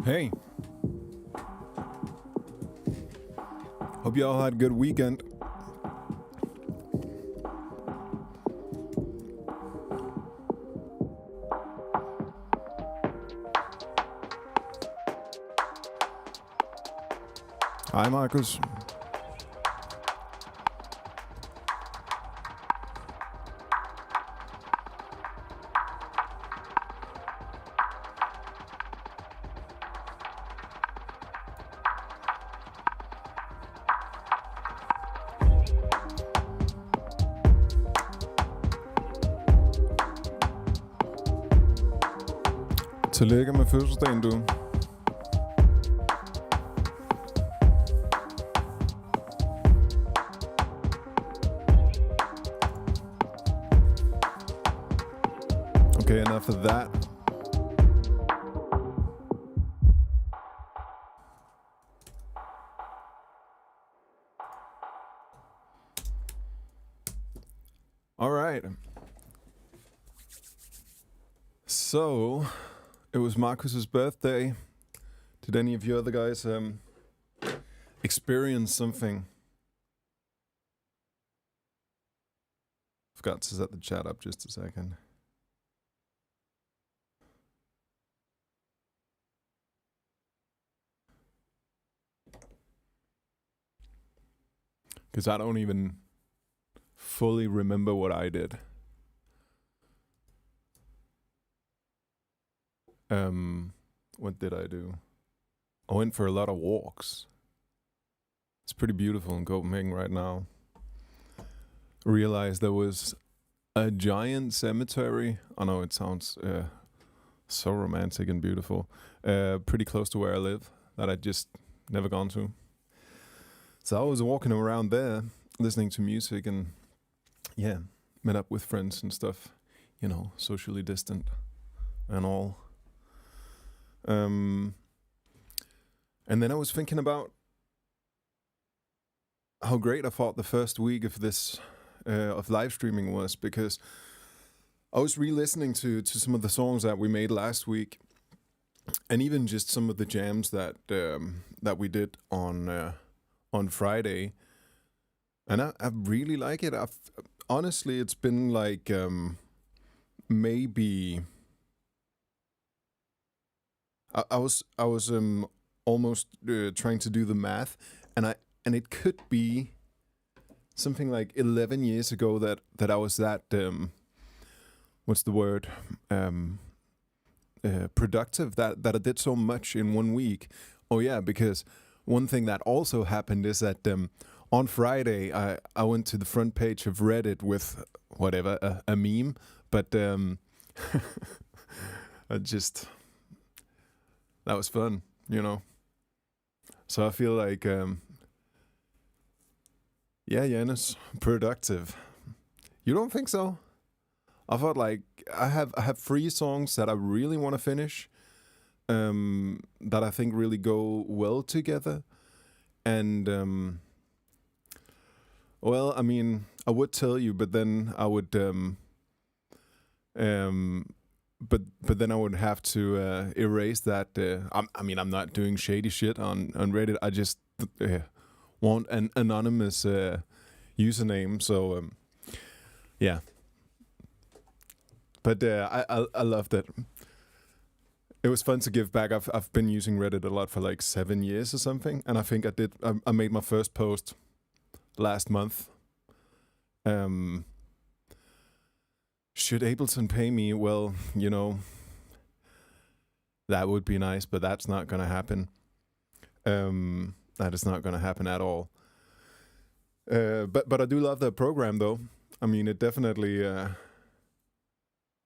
Hey. Hope you all had a good weekend. Hej Markus. Tillykke med fødselsdagen, du. Okay, enough of that. All right. So, it was Marcus's birthday. Did any of you other guys experience something? Forgot to set the chat up just a second. Because I don't even fully remember what I did. What did I do? I went for a lot of walks. It's pretty beautiful in Copenhagen right now. Realized there was a giant cemetery. I know it sounds so romantic and beautiful. Pretty close to where I live that I just never gone to. So I was walking around there, listening to music and yeah, met up with friends and stuff. You know, socially distant and all. And then I was thinking about how great I thought the first week of this of live streaming was, because I was re-listening to some of the songs that we made last week, and even just some of the jams that we did on Friday, and I really like it. Honestly, it's been like maybe. I was almost trying to do the math, and it could be something like 11 years ago that I was that what's the word, productive, that I did so much in 1 week. Oh yeah, because one thing that also happened is that on Friday I went to the front page of Reddit with whatever a meme, but I just. That was fun, you know. So I feel like, yeah, Janus, productive. You don't think so? I thought like I have 3 songs that I really want to finish, that I think really go well together, and well, I mean, I would tell you, but then I would But then I would have to erase that. I mean, I'm not doing shady shit on Reddit. I just want an anonymous username. So yeah. But I loved it. It was fun to give back. I've been using Reddit a lot for like 7 years or something, and I think I made my first post last month. Should Ableton pay me? Well, you know, that would be nice, but that's not going to happen. That is not going to happen at all. But I do love the program, though. I mean, it definitely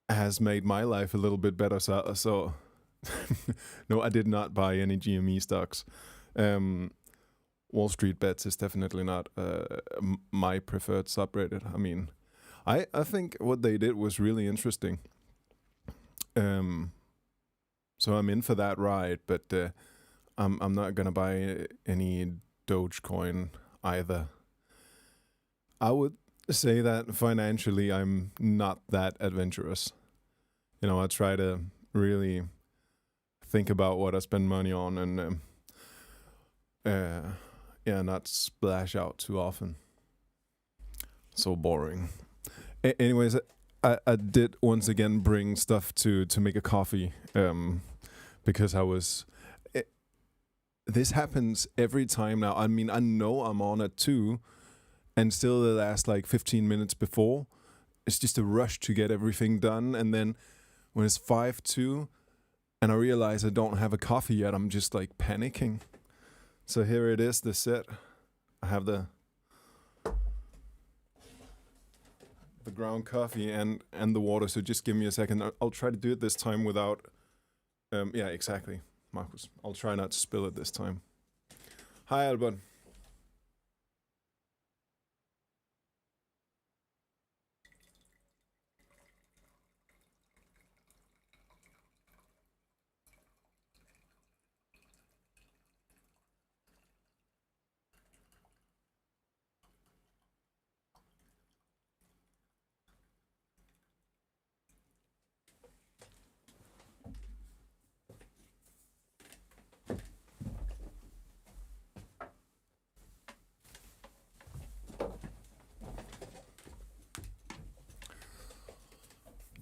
has made my life a little bit better. So no, I did not buy any GME stocks. Wall Street Bets is definitely not my preferred subreddit. I mean, I think what they did was really interesting. So I'm in for that ride, but I'm not gonna buy any Dogecoin either. I would say that financially I'm not that adventurous. You know, I try to really think about what I spend money on and not splash out too often. So boring. Anyways, I did once again bring stuff to make a coffee because I was. This happens every time now. I mean, I know I'm on at 2, and still the last like 15 minutes before, it's just a rush to get everything done. And then when it's 5:02, and I realize I don't have a coffee yet, I'm just like panicking. So here it is, the set. I have the ground coffee and the water. So just give me a second. I'll try to do it this time without. Yeah, exactly. Marcus, I'll try not to spill it this time. Hi, Albert.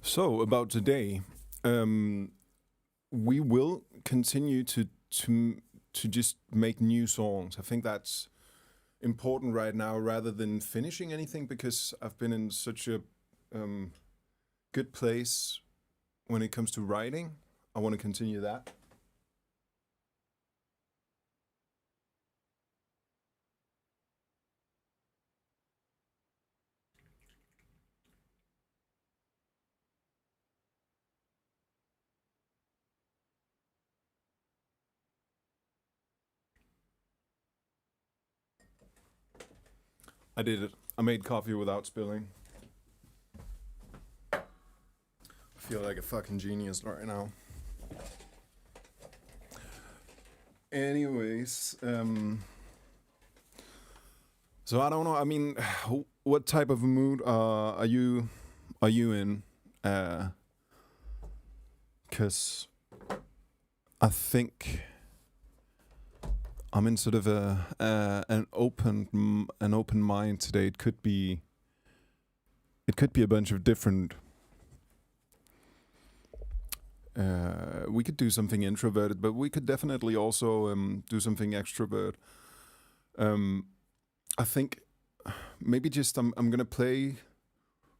So about today, we will continue to just make new songs. I think that's important right now, rather than finishing anything, because I've been in such a good place when it comes to writing. I want to continue that. I did it. I made coffee without spilling. I feel like a fucking genius right now. Anyways, so I don't know. I mean, what type of mood are you in? 'Cause I think I'm in sort of an open mind today. It could be a bunch of different. We could do something introverted, but we could definitely also do something extrovert. I think maybe just I'm gonna play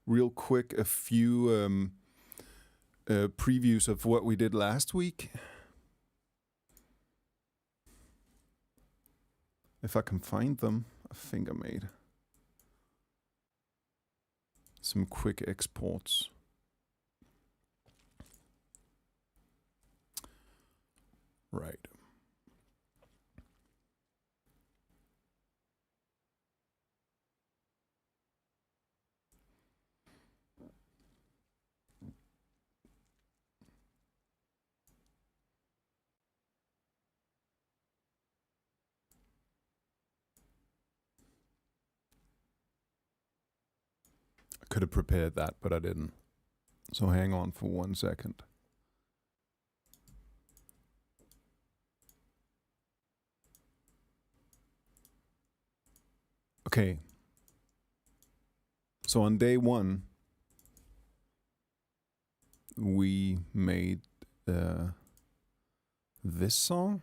real quick a few previews of what we did last week. If I can find them, I think I made some quick exports. Right. I could have prepared that, but I didn't. So hang on for 1 second. Okay. So on day 1, we made this song.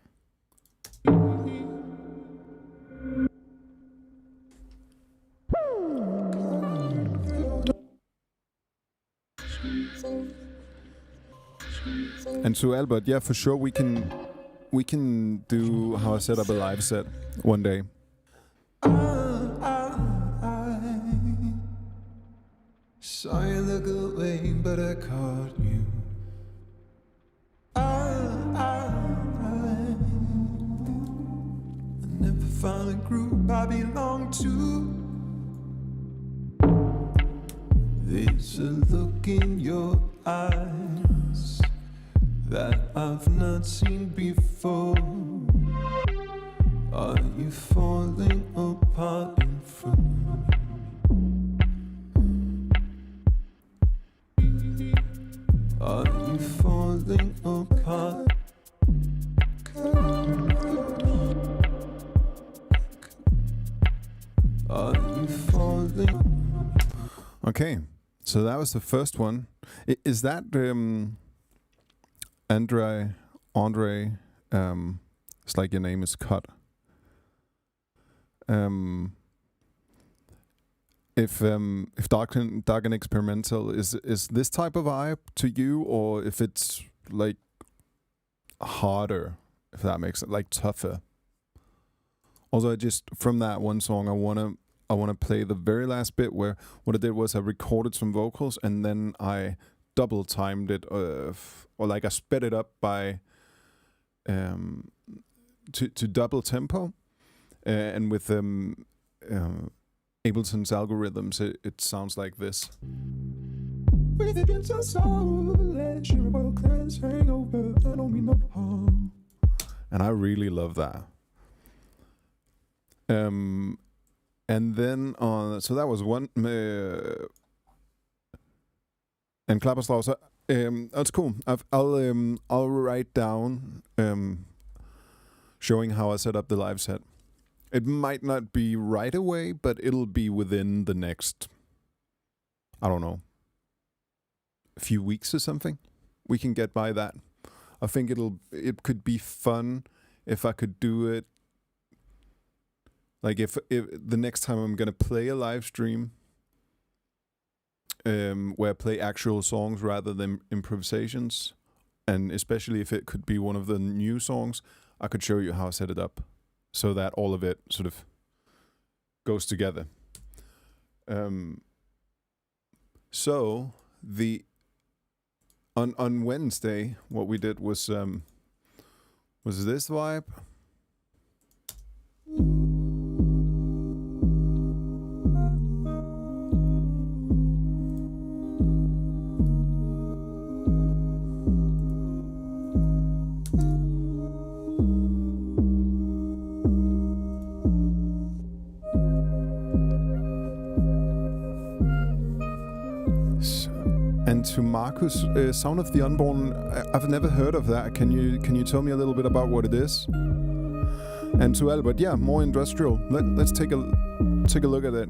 And to Albert, yeah, for sure we can do how I set up a live set one day. I saw you look away, but I caught you. I never found a group I belong to. There's a look in your eyes that I've not seen before. Are you falling apart in front of me? Are you falling apart Okay, so that was the first one. Is that Andre? It's like your name is cut. If dark and experimental is this type of vibe to you, or if it's like harder, if that makes it like tougher. Also, I just from that one song, I wanna play the very last bit where what I did was I recorded some vocals and then I double timed it, or like I sped it up by to double tempo, and with Ableton's algorithms, it sounds like this. And I really love that. And then so that was one. And Klapperslauser, that's cool. I'll write down showing how I set up the live set. It might not be right away, but it'll be within the next, I don't know, a few weeks or something. We can get by that. I think it could be fun if I could do it. Like if the next time I'm gonna play a live stream, where I play actual songs rather than improvisations, and especially if it could be one of the new songs, I could show you how I set it up, so that all of it sort of goes together. So on Wednesday, what we did was this vibe. And to Marcus, Sound of the Unborn, I've never heard of that. Can you tell me a little bit about what it is? And to Albert, yeah, more industrial. Let's take a look at it.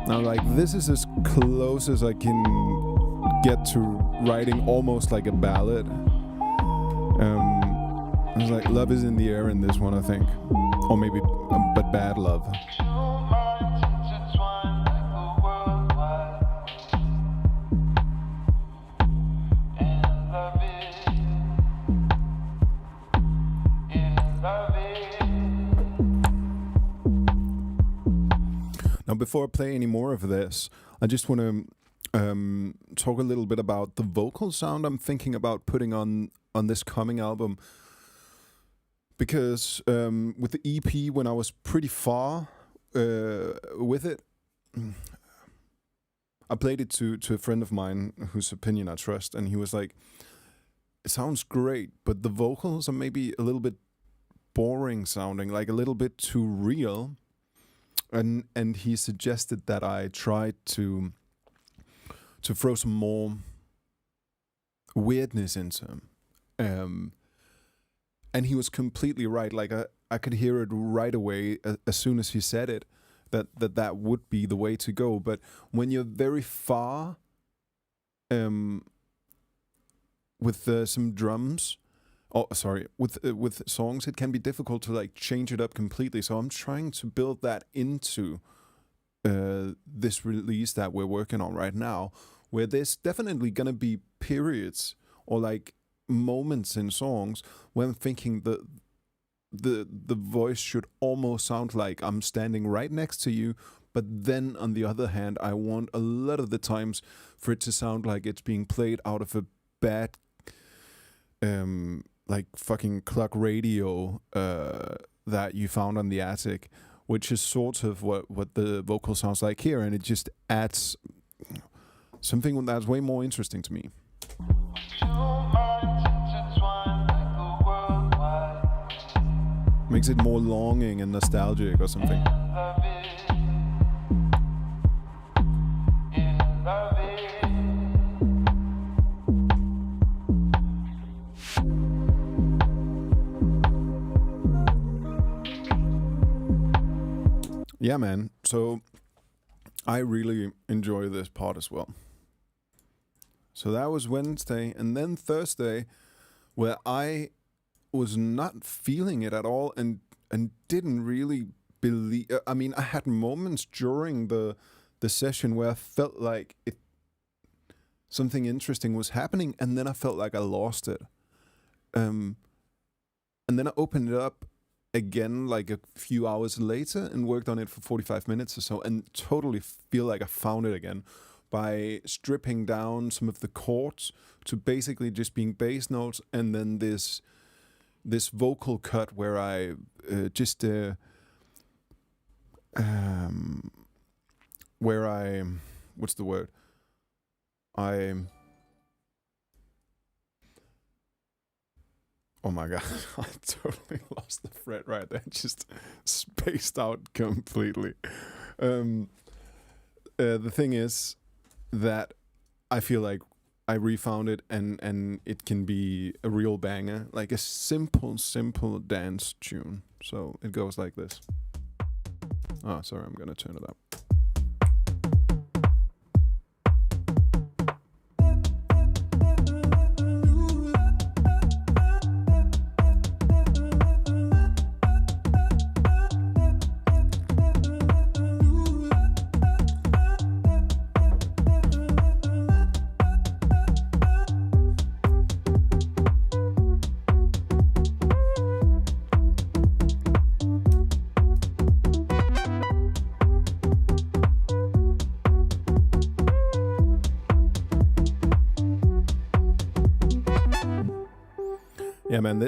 Now, like, this is as close as I can get to writing almost like a ballad. It's like love is in the air in this one, I think, or maybe, but bad love. Now, before I play any more of this, I just want to talk a little bit about the vocal sound I'm thinking about putting on this coming album. Because with the EP, when I was pretty far with it, I played it to a friend of mine whose opinion I trust, and he was like, it sounds great, but the vocals are maybe a little bit boring sounding, like a little bit too real. And he suggested that I try to throw some more weirdness into him. And he was completely right. Like I could hear it right away as soon as he said it, that would be the way to go. But when you're very far with some drums, with songs, it can be difficult to like change it up completely. So I'm trying to build that into this release that we're working on right now, where there's definitely gonna be periods or like moments in songs where I'm thinking the voice should almost sound like I'm standing right next to you, but then on the other hand, I want a lot of the times for it to sound like it's being played out of a bad like fucking clock radio that you found on the attic, which is sort of what the vocal sounds like here, and it just adds something that's way more interesting to me. Makes it more longing and nostalgic or something. yeah, man. So I really enjoy this part as well. So that was Wednesday, and then Thursday, where I was not feeling it at all, and didn't really believe. I mean, I had moments during the session where I felt like something interesting was happening, and then I felt like I lost it. And then I opened it up again like a few hours later and worked on it for 45 minutes or so, and totally feel like I found it again by stripping down some of the chords to basically just being bass notes, and then this vocal cut where I where I what's the word? Oh my god, I totally lost the thread right there. Just spaced out completely. The thing is that I feel like I refound it, and it can be a real banger, like a simple dance tune. So it goes like this. Oh, sorry, I'm gonna turn it up. Yeah, man.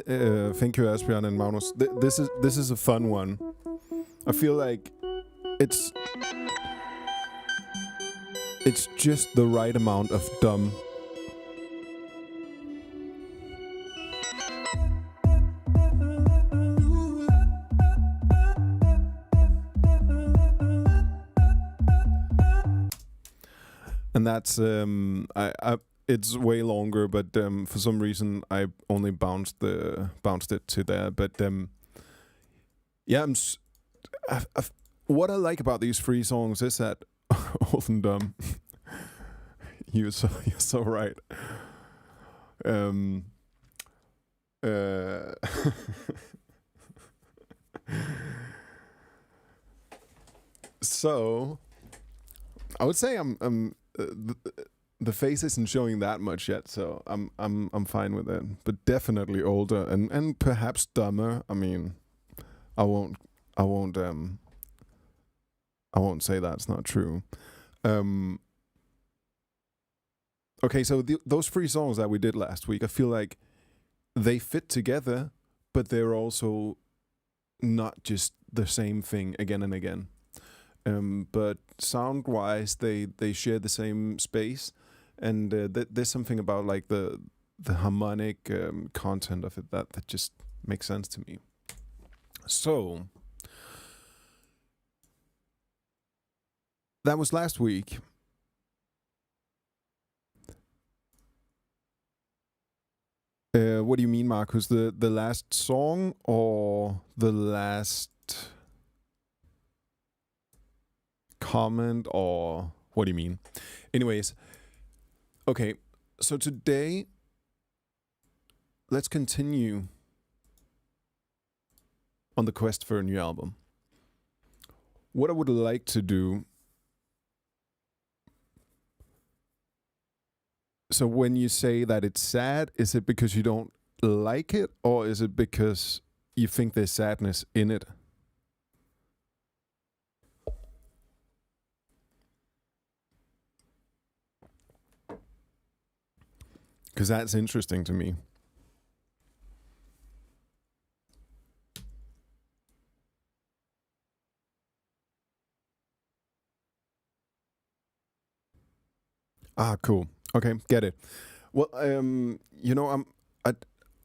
Thank you, Asbjørn and Magnus. This is a fun one. I feel like it's just the right amount of dumb. And that's it's way longer, but for some reason I only bounced it to there. But yeah, what I like about these 3 songs is that old and dumb. you're so right. So I would say the face isn't showing that much yet, so I'm fine with it. But definitely older and perhaps dumber. I mean, I won't say that's not true. Okay, so those 3 songs that we did last week, I feel like they fit together, but they're also not just the same thing again and again. But sound-wise, they share the same space, and there's something about like the harmonic content of it that just makes sense to me. So that was last week. What do you mean, Marcus? The last song or the last comment, or what do you mean? Anyways, okay, so today let's continue on the quest for a new album. What I would like to do, so when you say that it's sad, is it because you don't like it, or is it because you think there's sadness in it? Because that's interesting to me. Ah, cool. Okay, get it. Well,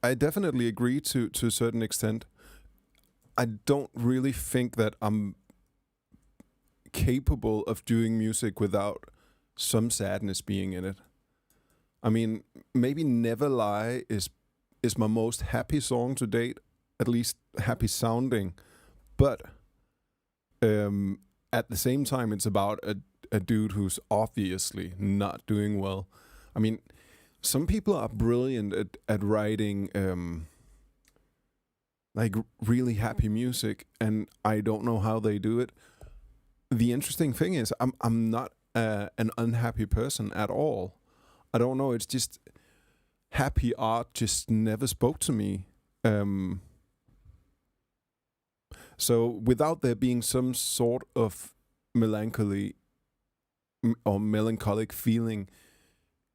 I definitely agree to a certain extent. I don't really think that I'm capable of doing music without some sadness being in it. I mean, maybe Never Lie is my most happy song to date, at least happy sounding. But at the same time, it's about a dude who's obviously not doing well. I mean, some people are brilliant at writing like really happy music, and I don't know how they do it. The interesting thing is, I'm not an unhappy person at all. I don't know. It's just happy art just never spoke to me. So without there being some sort of melancholy or melancholic feeling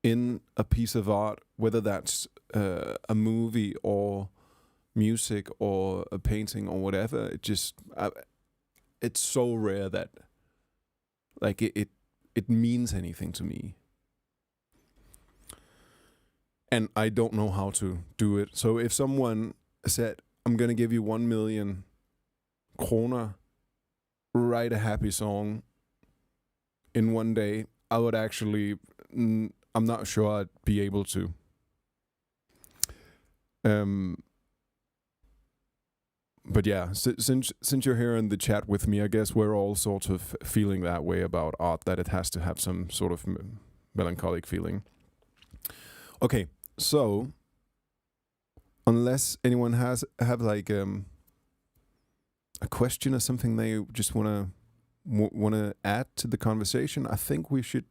in a piece of art, whether that's a movie or music or a painting or whatever, it's so rare that like it means anything to me. And I don't know how to do it. So if someone said, I'm gonna give you 1 million kroner, write a happy song in one day, I would actually, I'm not sure I'd be able to. But yeah, since you're here in the chat with me, I guess we're all sort of feeling that way about art, that it has to have some sort of melancholic feeling. Okay, so unless anyone have like a question or something they just wanna add to the conversation, I think we should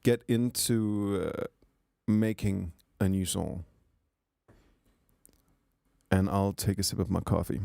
get into making a new song. And I'll take a sip of my coffee.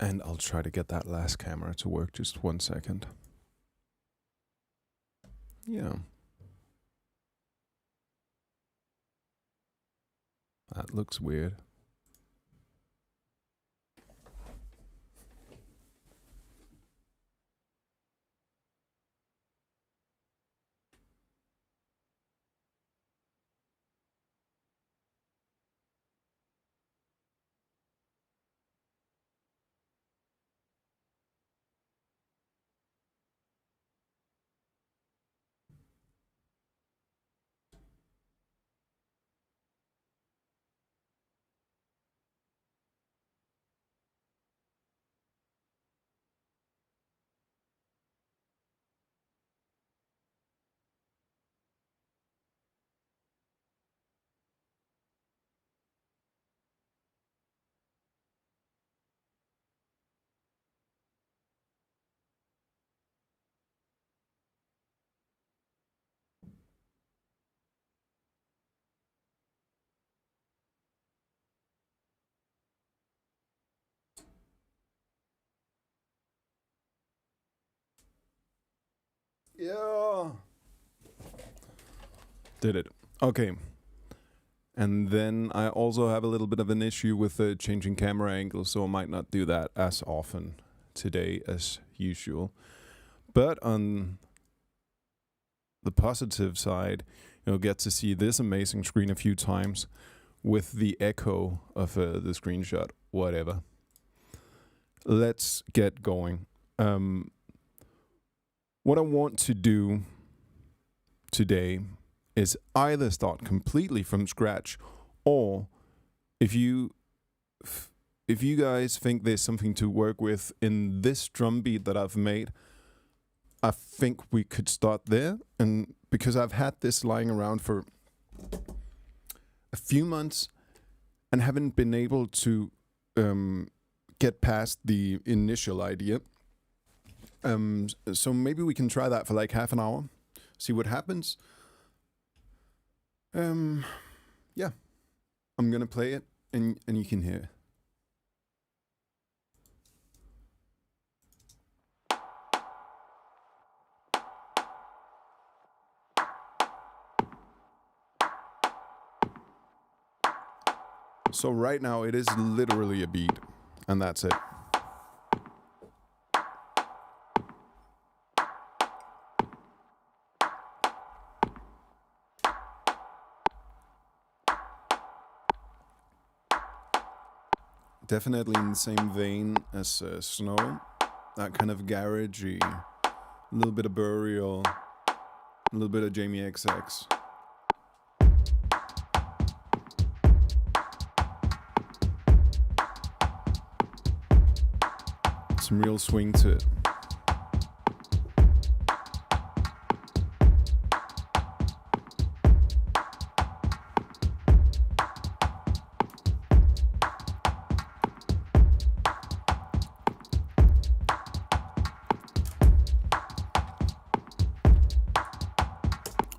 And I'll try to get that last camera to work. Just 1 second. Yeah. That looks weird. Yeah. Did it. Okay. And then I also have a little bit of an issue with changing camera angles, so I might not do that as often today as usual. But on the positive side, you'll get to see this amazing screen a few times with the echo of the screenshot, whatever. Let's get going. What I want to do today is either start completely from scratch, or if you guys think there's something to work with in this drum beat that I've made, I think we could start there. And because I've had this lying around for a few months and haven't been able to get past the initial idea, so maybe we can try that for like half an hour, see what happens. Yeah, I'm gonna play it and you can hear. So right now it is literally a beat, and that's it. Definitely in the same vein as Snow, that kind of garagey, a little bit of Burial, a little bit of Jamie XX. Some real swing to it.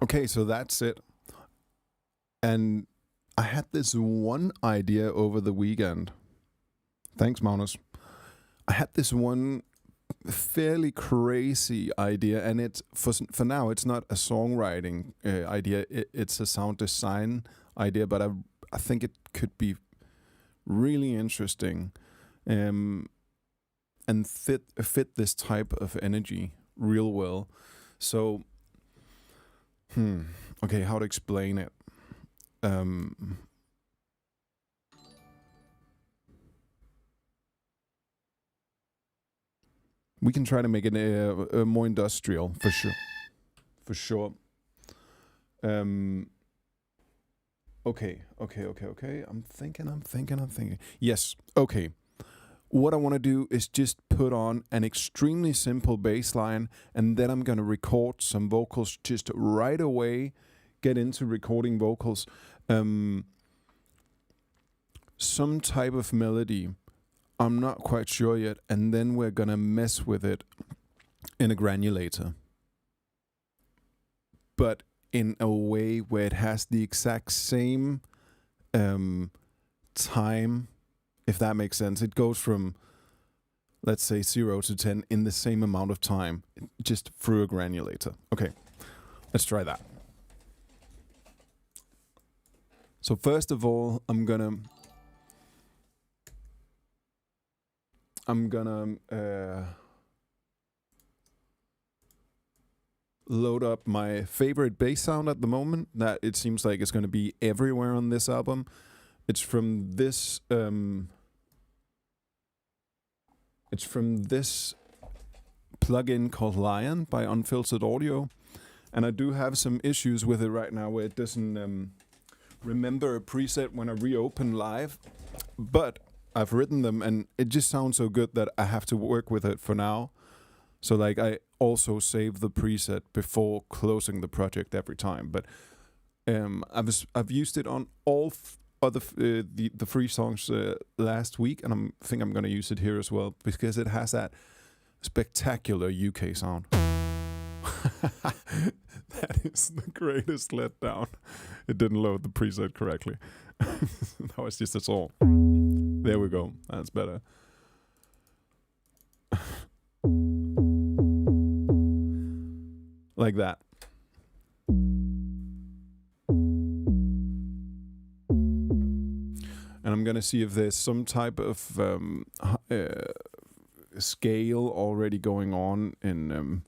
Okay, so that's it. And I had this one idea over the weekend. Thanks, Magnus. I had this one fairly crazy idea, and it's for now it's not a songwriting idea. It's a sound design idea, but I think it could be really interesting, and fit this type of energy real well. So, okay, how to explain it? We can try to make it more industrial, for sure. For sure. Okay. I'm thinking. Yes, okay. What I want to do is just put on an extremely simple bass line, and then I'm going to record some vocals just right away, get into recording vocals. Some type of melody. I'm not quite sure yet, and then we're gonna mess with it in a granulator. But in a way where it has the exact same time, if that makes sense. It goes from, let's say, 0 to 10 in the same amount of time, just through a granulator. Okay, let's try that. So first of all, I'm gonna load up my favorite bass sound at the moment that it seems like it's going to be everywhere on this album. It's from this plugin called Lion by Unfiltered Audio, and I do have some issues with it right now where it doesn't remember a preset when I reopen live, but I've written them and it just sounds so good that I have to work with it for now. So like I also save the preset before closing the project every time. But I've used it on all the free songs last week, and I think I'm gonna use it here as well because it has that spectacular UK sound. That is the greatest letdown. It didn't load the preset correctly. That was just that's all. There we go. That's better. Like that. And I'm gonna see if there's some type of scale already going on in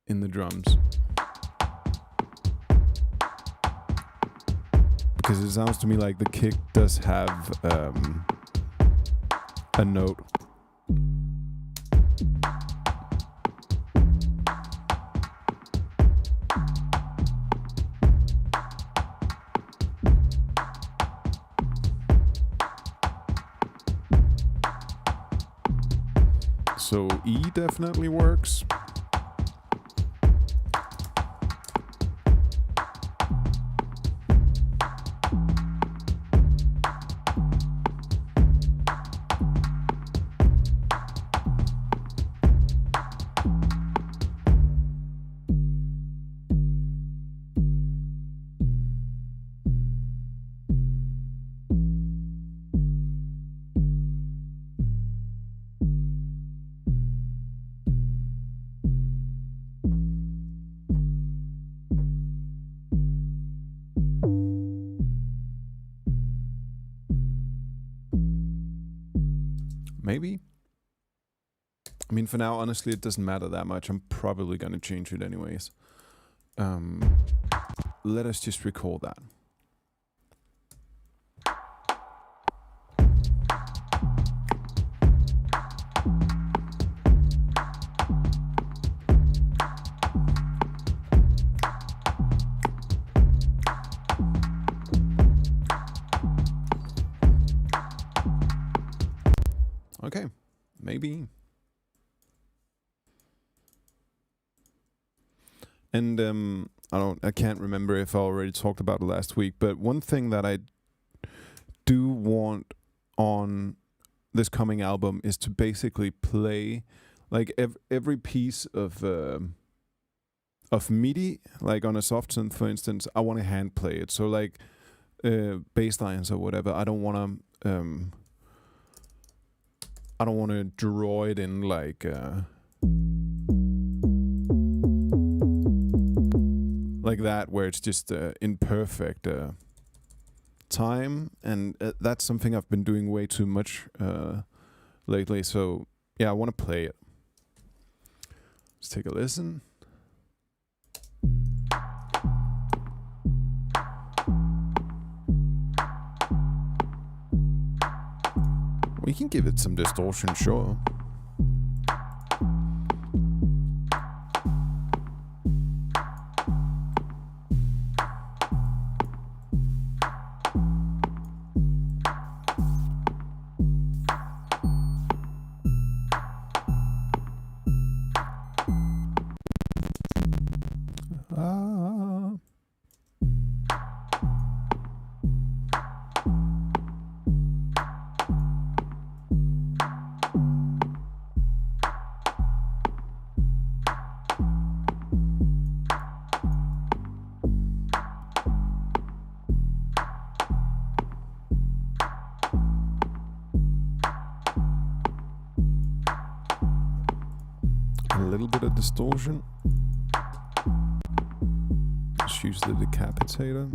the drums. Because it sounds to me like the kick does have a note. So E definitely works. Maybe. I mean, for now, honestly, it doesn't matter that much. I'm probably gonna change it anyways. Let us just record that. Okay, maybe. And I can't remember if I already talked about it last week, but one thing that I do want on this coming album is to basically play like every piece of MIDI, like on a soft synth, for instance. I want to hand play it. So like bass lines or whatever. I don't want to draw it in like that, where it's just imperfect time, and that's something I've been doing way too much lately. So yeah, I want to play it. Let's take a listen. We can give it some distortion, sure. A little bit of distortion. Let's use the decapitator.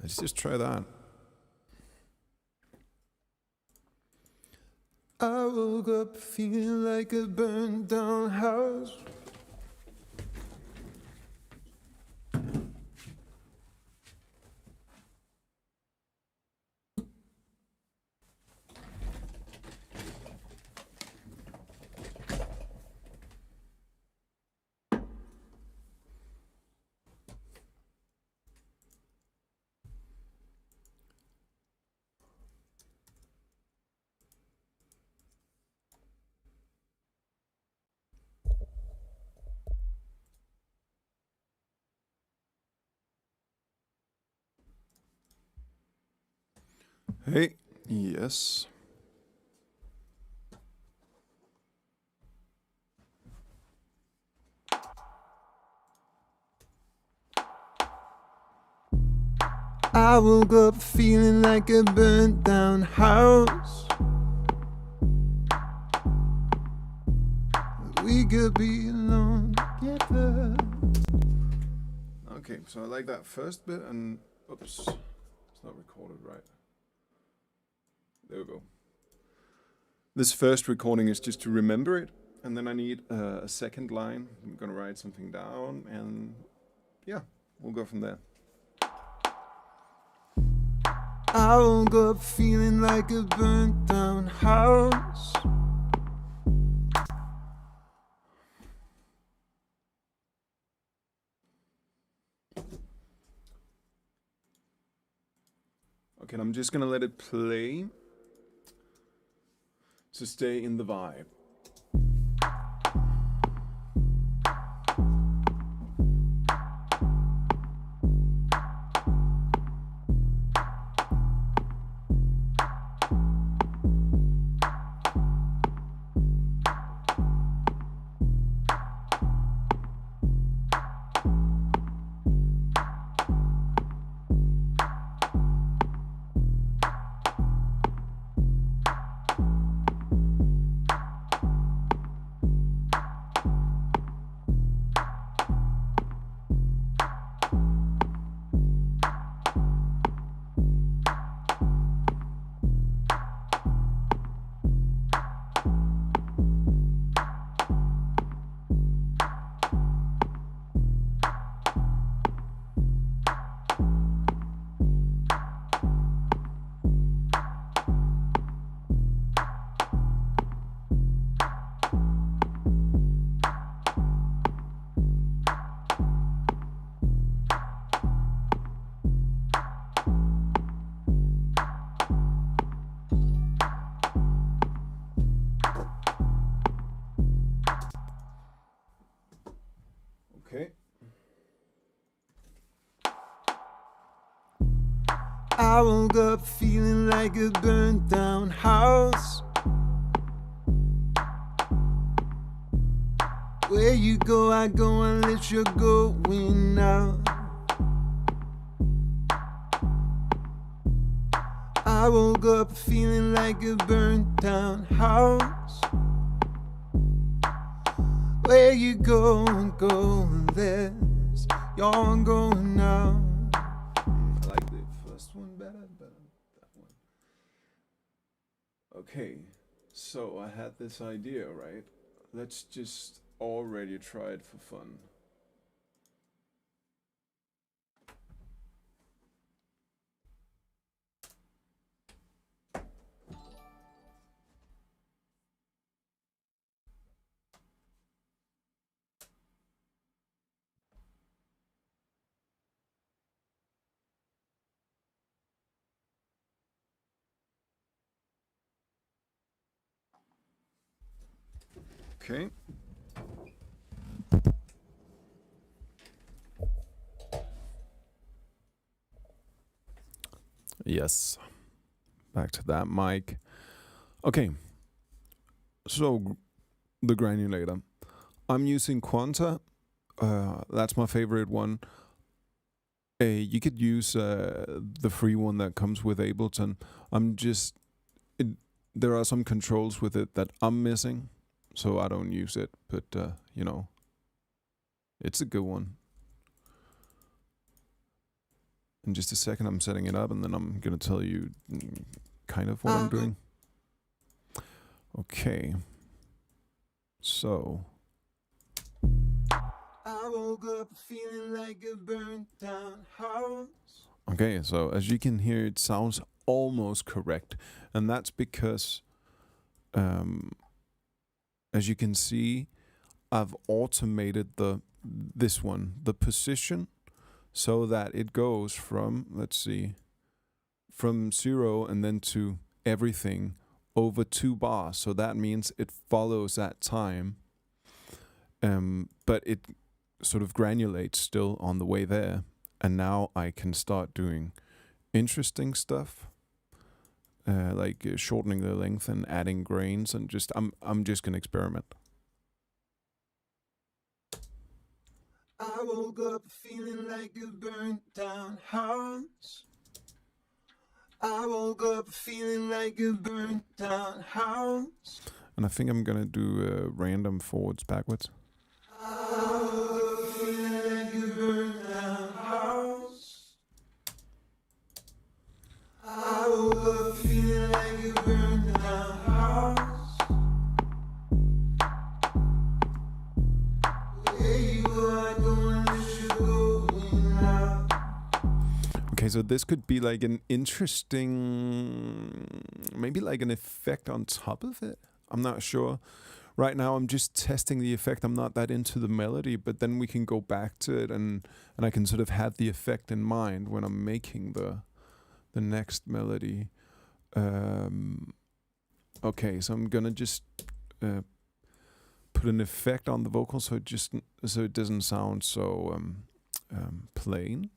Let's just try that. I woke up feeling like a burned down house. Hey, yes. I woke up feeling like a burnt down house. We could be alone together. Okay, so I like that first bit, and oops, it's not recorded right. There we go. This first recording is just to remember it, and then I need a second line. I'm gonna write something down, and yeah, we'll go from there. I woke up feeling like a burnt down house. Okay, and I'm just gonna let it play to stay in the vibe. Okay. I woke up feeling like a burnt down house. Where you go, I go unless you're going now. I woke up feeling like a burnt down house. Where you go and go unless you're going now. I like the first one better, but that one. Okay, so I had this idea, right? Let's just already try it for fun. Okay. Yes. Back to that mic. Okay. So the granulator. I'm using Quanta. That's my favorite one. You could use the free one that comes with Ableton. There are some controls with it that I'm missing, so I don't use it. But it's a good one. In just a second, I'm setting it up, and then I'm gonna tell you kind of what I'm doing. Okay. So. I woke up feeling like a burnt down house. Okay, so as you can hear, it sounds almost correct, and that's because, as you can see, I've automated this one, the position, so that it goes from, let's see, from 0 and then to everything over 2 bars. So that means it follows that time, but it sort of granulates still on the way there. And now I can start doing interesting stuff, like shortening the length and adding grains, and I'm just gonna experiment. I woke up feeling like a burnt down house. I woke up feeling like a burnt down house. And I think I'm gonna do random forwards, backwards. I woke up feeling like a burnt down house. I woke up feeling like a so this could be like an interesting, maybe like an effect on top of it. I'm not sure. Right now, I'm just testing the effect. I'm not that into the melody, but then we can go back to it, and I can sort of have the effect in mind when I'm making the next melody. Okay, so I'm gonna just put an effect on the vocal, so it doesn't sound so plain.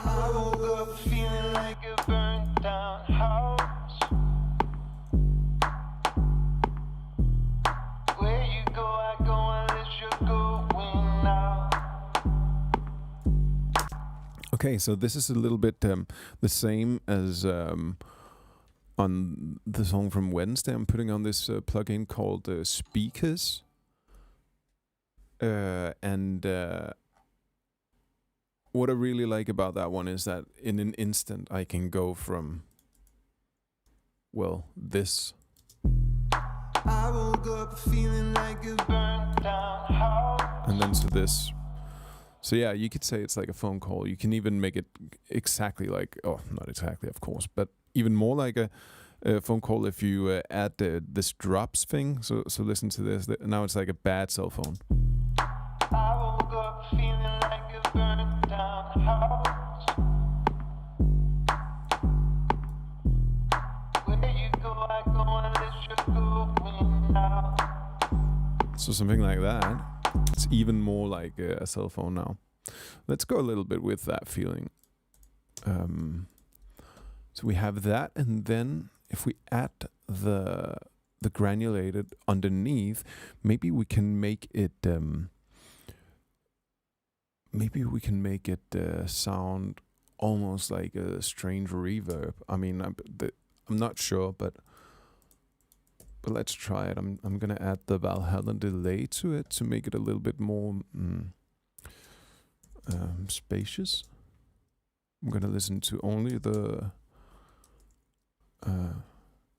I woke up feeling like a burnt down house. Where you go, I go unless you're going now. Okay, so this is a little bit the same as on the song from Wednesday. I'm putting on this plugin called Speakers. And what I really like about that one is that in an instant I can go from, well, this. I woke up feeling like a burnt down house. And then to this. So yeah, you could say it's like a phone call. You can even make it exactly like, oh, not exactly, of course, but even more like a phone call if you add this drops thing. So listen to this. Now it's like a bad cell phone. I woke up feeling like a burnt down house. Where you go, I go unless you're going now. So something like that. It's even more like a cell phone now. Let's go a little bit with that feeling. So we have that, and then if we add the granulated underneath, maybe we can make it sound almost like a strange reverb. I mean, I'm not sure, but let's try it. I'm gonna add the Valhalla delay to it to make it a little bit more spacious. I'm gonna listen to only the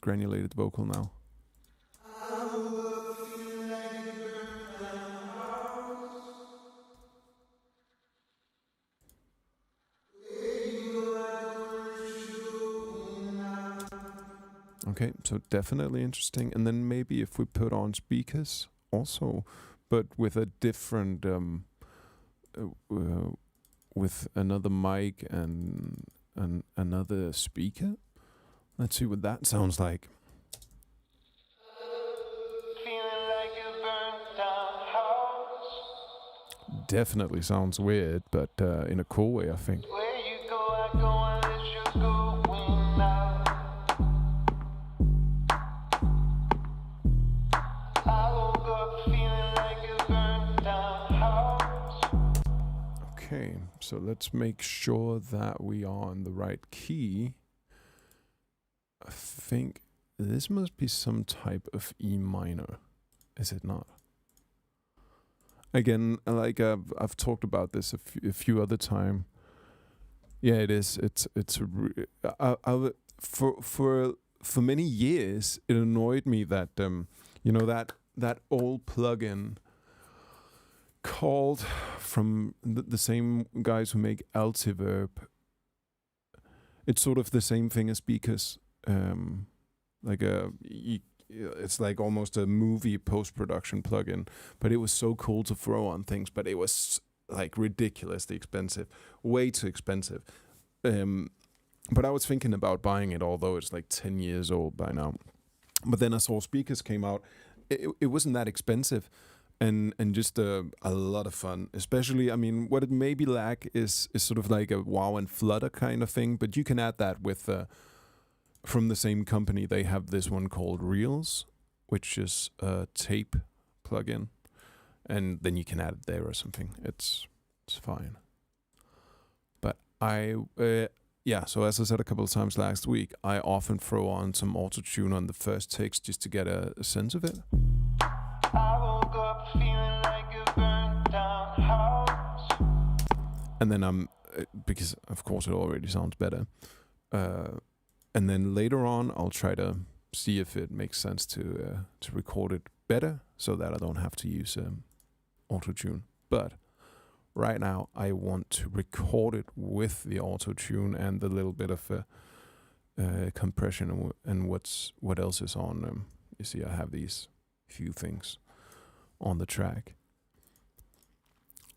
granulated vocal now. Okay, so definitely interesting. And then maybe if we put on speakers also, but with a different, with another mic and another speaker. Let's see what that sounds like. Definitely sounds weird, but in a cool way, I think. Where you go, I go unless you're going now. I woke up feeling like a burnt down house. Okay, so let's make sure that we are on the right key. I think this must be some type of E minor, is it not? Again, like I've talked about this a few other time. Yeah, it is. For many years it annoyed me that that old plugin called from the same guys who make Altiverb. It's sort of the same thing as speakers. It's like almost a movie post-production plugin, but it was so cool to throw on things, but it was like ridiculously expensive, way too expensive. But I was thinking about buying it, although it's like 10 years old by now. But then I saw speakers came out. It wasn't that expensive, and just a lot of fun. Especially, I mean, what it maybe lack is sort of like a wow and flutter kind of thing, but you can add that with from the same company. They have this one called Reels, which is a tape plugin, and then you can add it there or something. It's fine. But so as I said a couple of times last week, I often throw on some auto-tune on the first takes just to get a sense of it. I woke up feeling like a burnt down house. And then because of course it already sounds better. And then later on, I'll try to see if it makes sense to record it better, so that I don't have to use auto-tune. But right now I want to record it with the auto tune and the little bit of compression and what else is on. You see, I have these few things on the track.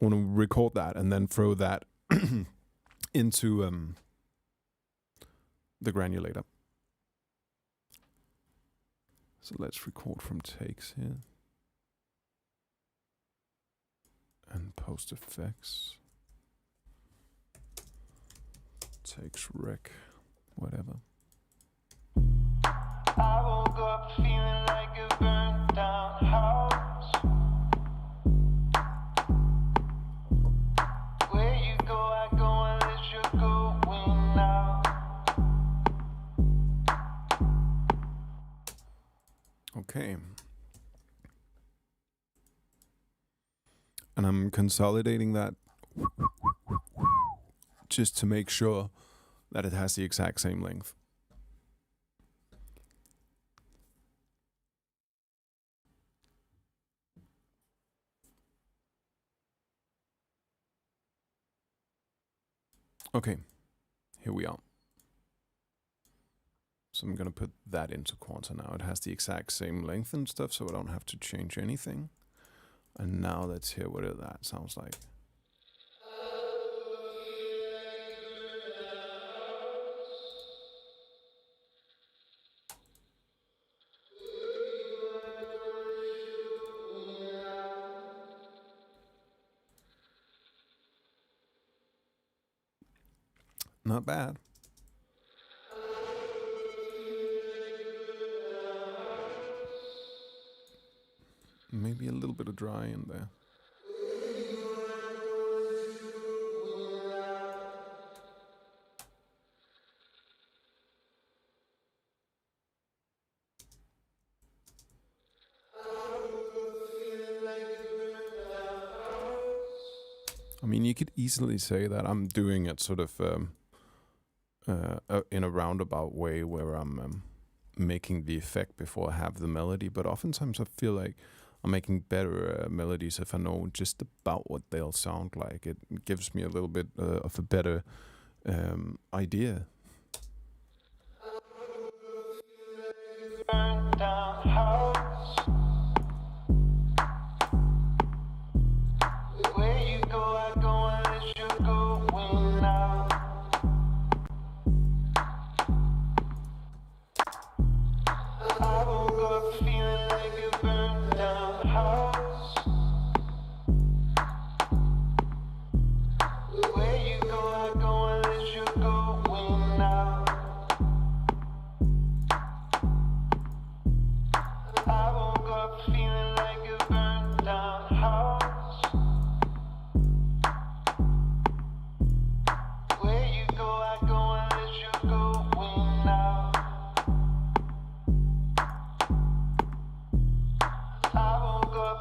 I want to record that and then throw that into the granulator. So let's record from takes here. And post effects. Takes rec, whatever. I woke up feeling like a burnt down house. Where you go, I go unless you're going now. Okay. And I'm consolidating that just to make sure that it has the exact same length. Okay, here we are. So I'm gonna put that into Quanta now. It has the exact same length and stuff, so I don't have to change anything. And now let's hear what that sounds like. Not bad. Maybe a little bit of dry in there. I mean, you could easily say that I'm doing it sort of in a roundabout way where I'm making the effect before I have the melody. But oftentimes I feel like I'm making better melodies if I know just about what they'll sound like. It gives me a little bit of a better idea. Burnt down house. Where you go, I go unless you're going now. I woke up feeling like a burnt down house. Where you go, I go unless you're going now. I woke up feeling like a burnt down house. Where you go, I go unless you're going now. I woke up.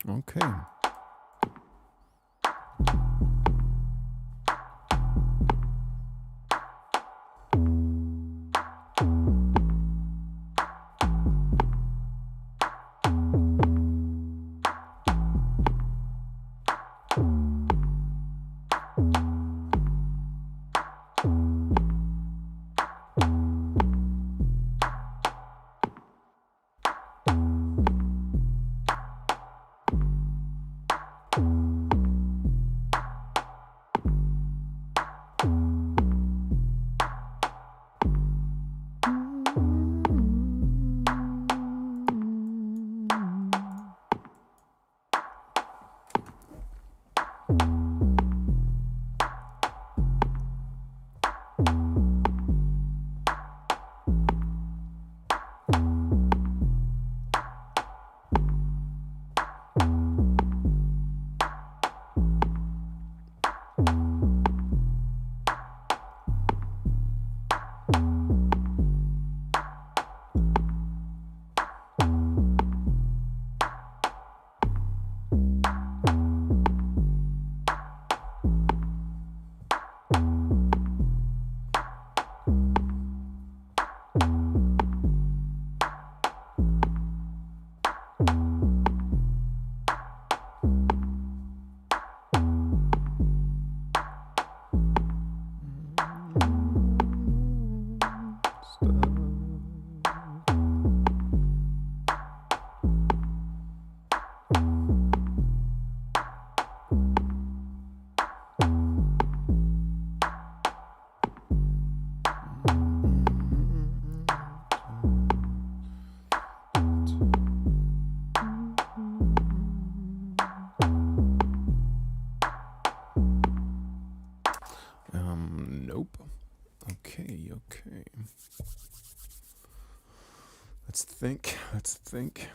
Okay. Let's think. Let's think.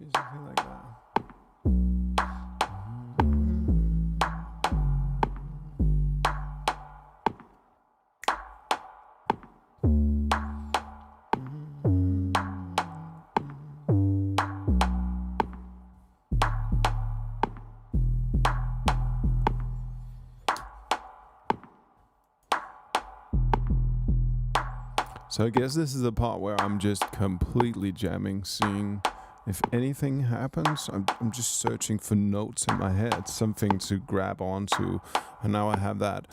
Be something like that. So I guess this is the part where I'm just completely jamming, seeing if anything happens. I'm just searching for notes in my head, something to grab onto, and now I have that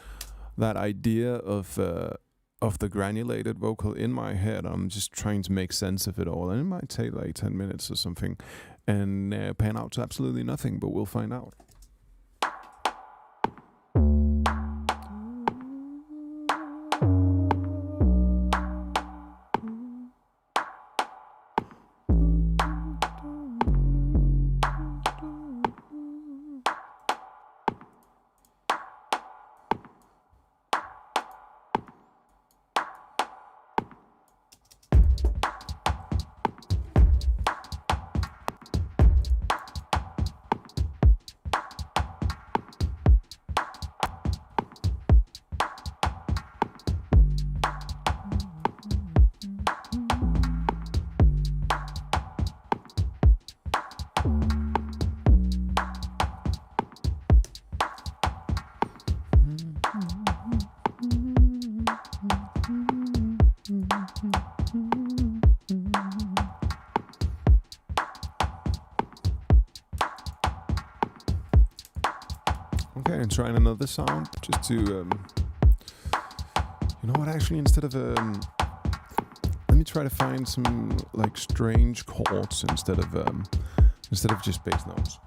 idea of the granulated vocal in my head. I'm just trying to make sense of it all, and it might take like 10 minutes or something, and pan out to absolutely nothing, but we'll find out. Okay, and trying another sound just to, you know what? Actually, instead of let me try to find some like strange chords instead of just bass notes.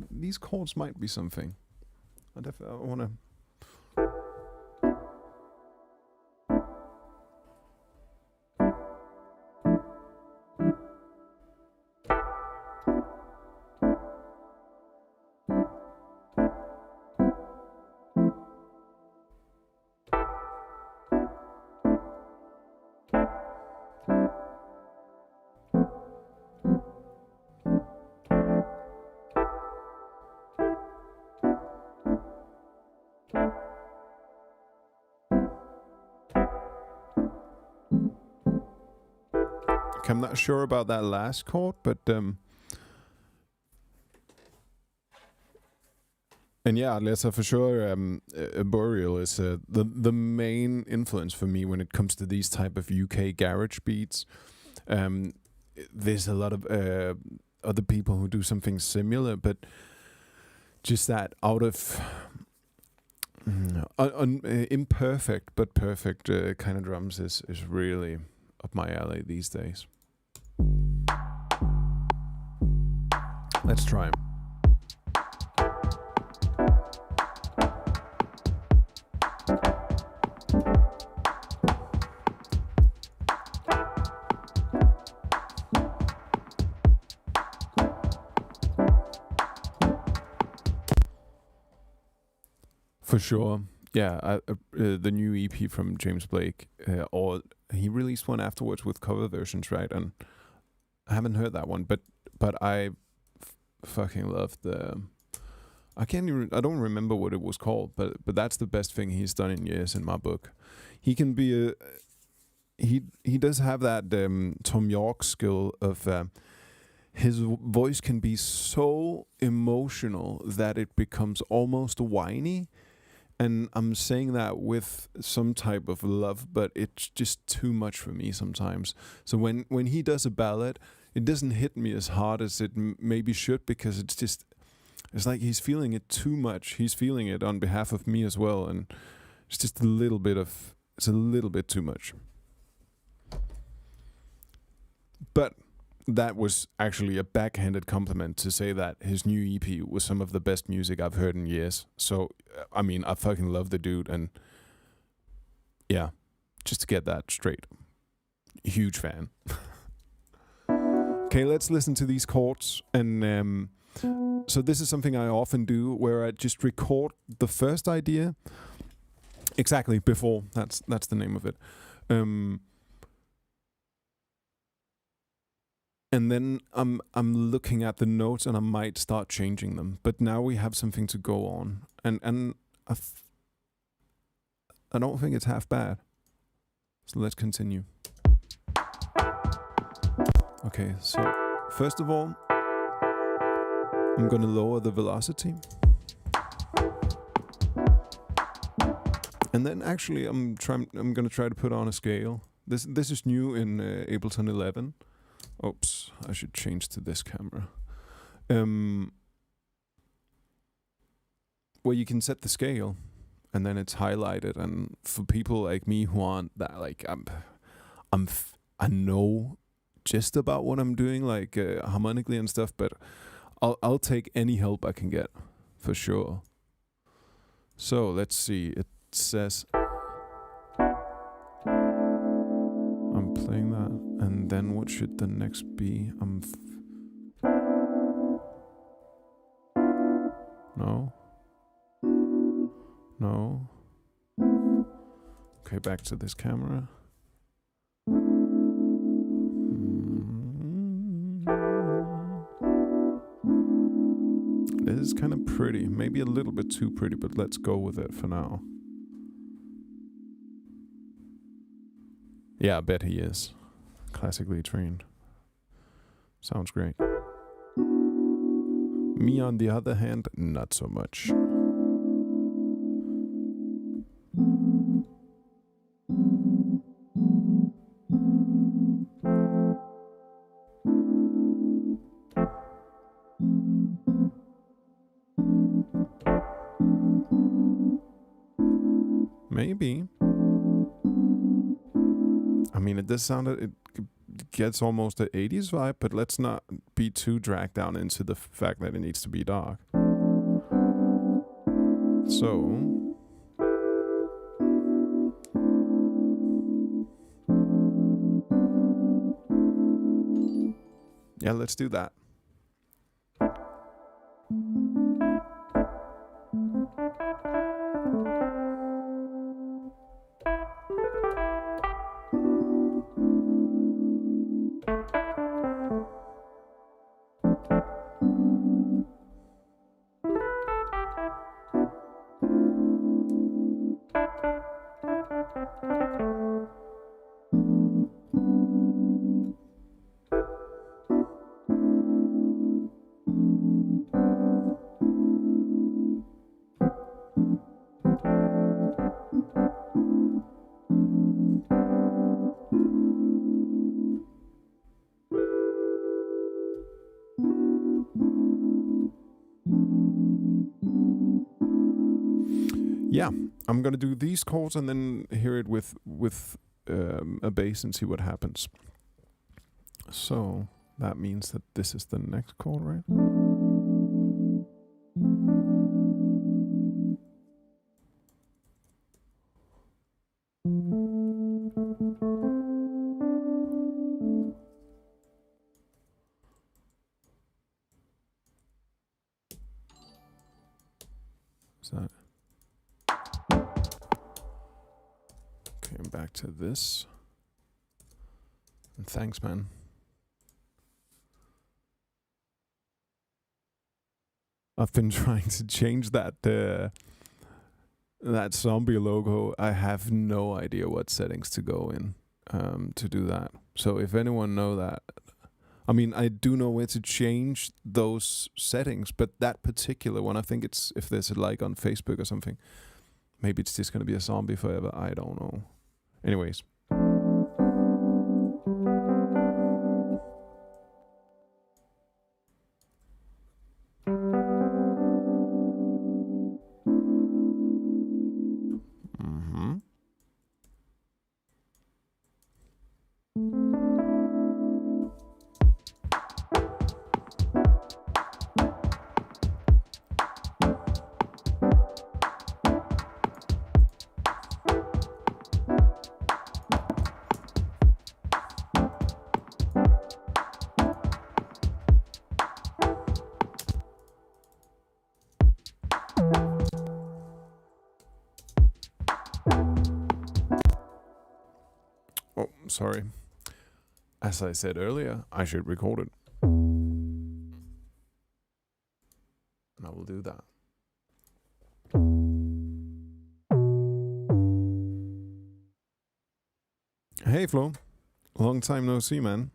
These chords might be something. I want to. I'm not sure about that last chord, but and yeah, Lessa, for sure, Boreal is the main influence for me when it comes to these type of UK garage beats. There's a lot of other people who do something similar, but just that out of imperfect but perfect kind of drums is really up my alley these days. Let's try 'em. For sure. Yeah, the new EP from James Blake, or he released one afterwards with cover versions, right? And I haven't heard that one, but I fucking love the. I don't remember what it was called, but that's the best thing he's done in years in my book. He can be he does have that Tom York skill of. His voice can be so emotional that it becomes almost whiny. And I'm saying that with some type of love, but it's just too much for me sometimes. So when he does a ballad, it doesn't hit me as hard as it maybe should, because it's like he's feeling it too much. He's feeling it on behalf of me as well, and it's just a little bit too much. But that was actually a backhanded compliment to say that his new EP was some of the best music I've heard in years. So, I mean, I fucking love the dude, and yeah, just to get that straight. Huge fan. Okay, let's listen to these chords. And so this is something I often do, where I just record the first idea exactly before. That's the name of it. And then I'm looking at the notes, and I might start changing them. But now we have something to go on, and I don't think it's half bad. So let's continue. Okay, so first of all, I'm gonna lower the velocity, and then actually I'm gonna try to put on a scale. This is new in Ableton 11. Oops, I should change to this camera. Where you can set the scale, and then it's highlighted. And for people like me who aren't that, like, I know just about what I'm doing, like harmonically and stuff, but I'll take any help I can get, for sure. So let's see. It says I'm playing that, and then what should the next be? No. Okay, back to this camera. This is kind of pretty, maybe a little bit too pretty, but let's go with it for now. Yeah, I bet he is. Classically trained. Sounds great. Me, on the other hand, not so much. Maybe. I mean, it does sound, it gets almost an 80s vibe, but let's not be too dragged down into the fact that it needs to be dark. So, yeah, let's do that. Yeah, I'm gonna do these chords and then hear it with a bass and see what happens. So that means that this is the next chord, right? Is that? Okay, I'm back to this. And thanks, man. I've been trying to change that that zombie logo. I have no idea what settings to go in to do that. So if anyone know that, I mean, I do know where to change those settings, but that particular one, I think it's if there's a like on Facebook or something. Maybe it's just gonna be a zombie forever. I don't know. Anyways. Oh, sorry. As I said earlier, I should record it. And I will do that. Hey, Flo. Long time no see, man.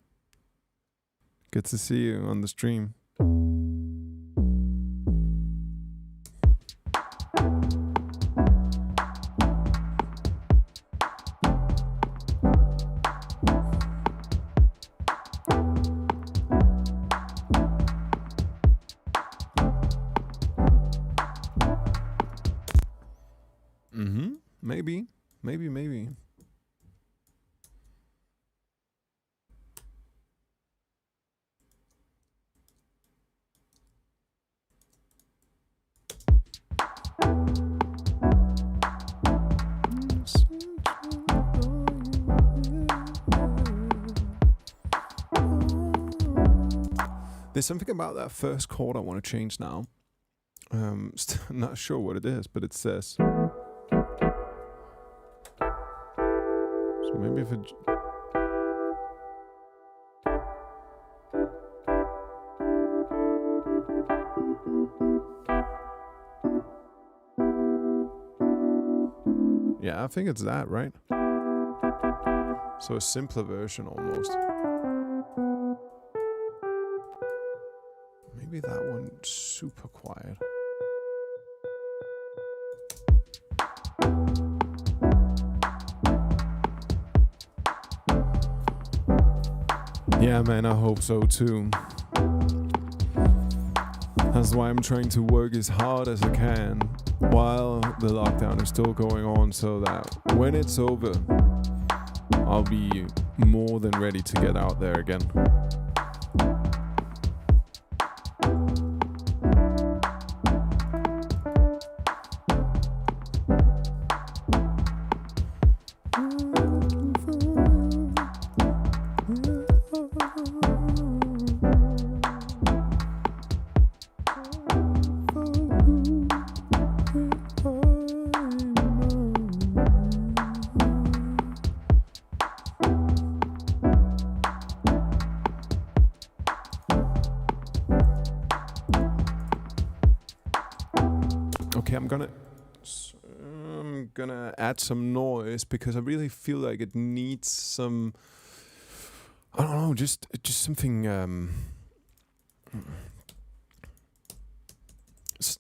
Good to see you on the stream. Maybe. There's something about that first chord I want to change now. Not sure what it is, but it says. So maybe if it. Yeah, I think it's that, right? So a simpler version almost. Maybe that one super quiet. Yeah, man, I hope so too. That's why I'm trying to work as hard as I can while the lockdown is still going on, so that when it's over, I'll be more than ready to get out there again. Okay, I'm gonna add some noise because I really feel like it needs some. I don't know, just something.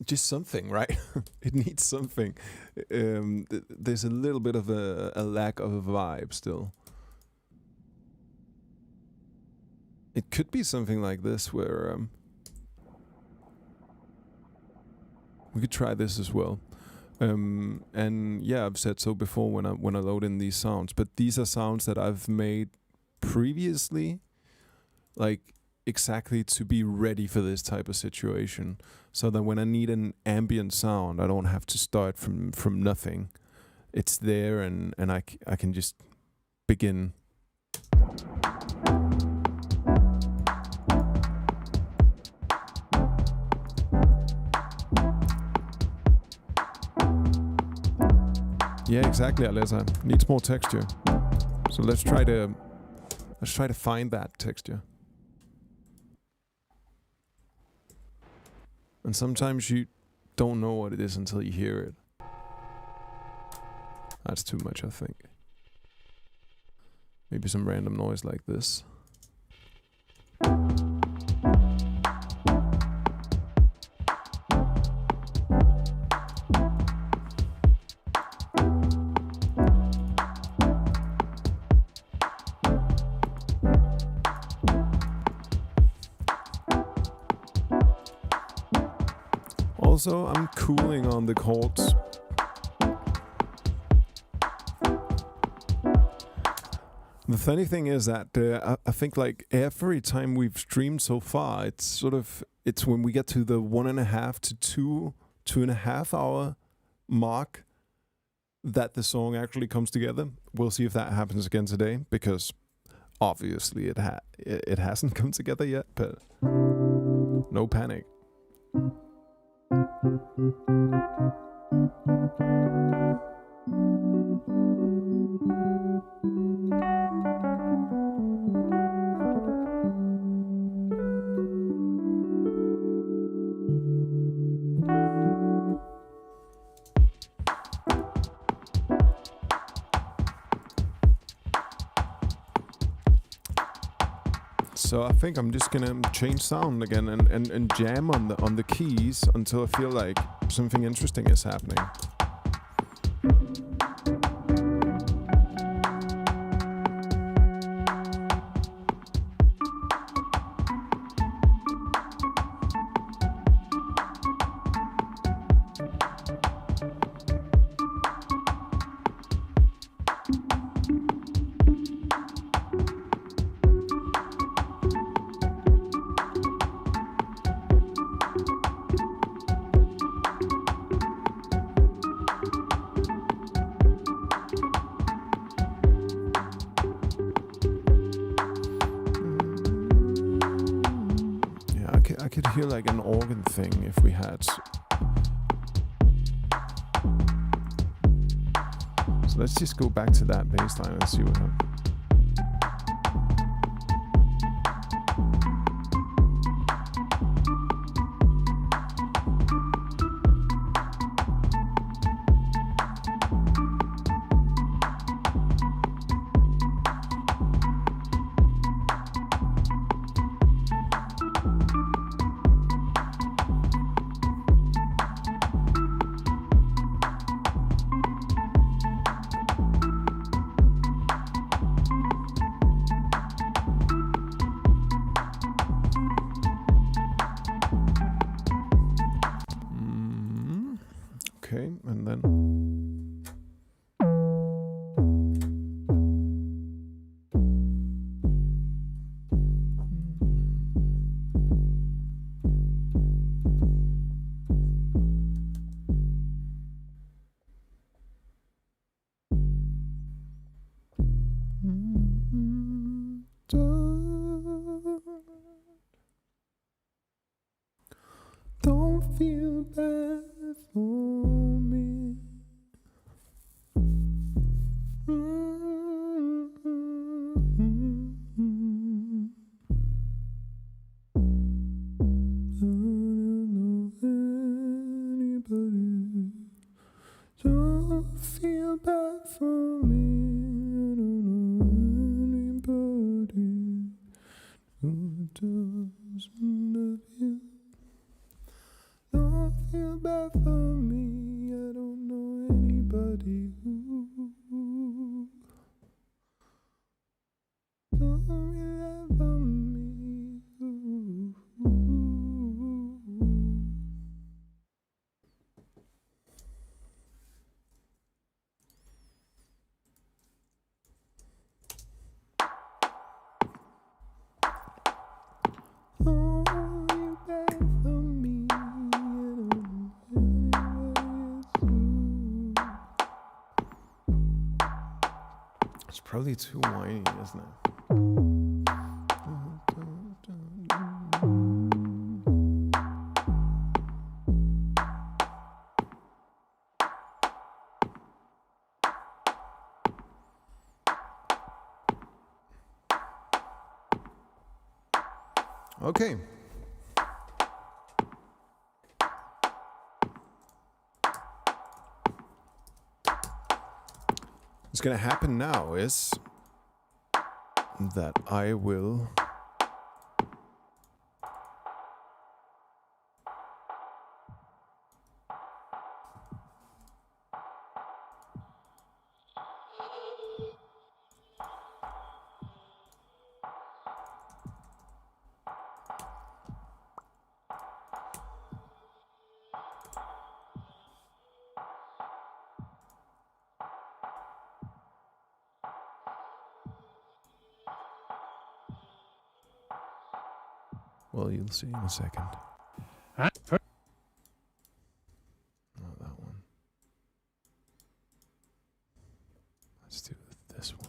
Just something, right? It needs something. There's a little bit of a lack of a vibe still. It could be something like this where we could try this as well. And yeah, I've said so before when I load in these sounds, but these are sounds that I've made previously, like exactly to be ready for this type of situation, so that when I need an ambient sound, I don't have to start from nothing. It's there, and I can just begin. Yeah, exactly, Alessa. Needs more texture. So let's try to find that texture. And sometimes you don't know what it is until you hear it. That's too much, I think. Maybe some random noise like this. Also, I'm cooling on the chords. The funny thing is that I think like every time we've streamed so far, it's when we get to the 1.5 to 2.5 hour mark that the song actually comes together. We'll see if that happens again today, because obviously it hasn't come together yet, but no panic. So I think I'm just gonna change sound again and jam on the keys until I feel like something interesting is happening. I could hear like an organ thing if we had. So let's just go back to that bass line and see what happens. Okay, and then don't feel bad for me. I don't know anybody. Don't feel bad for me. I don't know anybody who doesn't love you. Don't feel bad for me. I don't know anybody who don't feel bad for me. Probably too whiny, isn't it? Okay. What's gonna happen now is that I will well, you'll see in a second. Not that one. Let's do this one.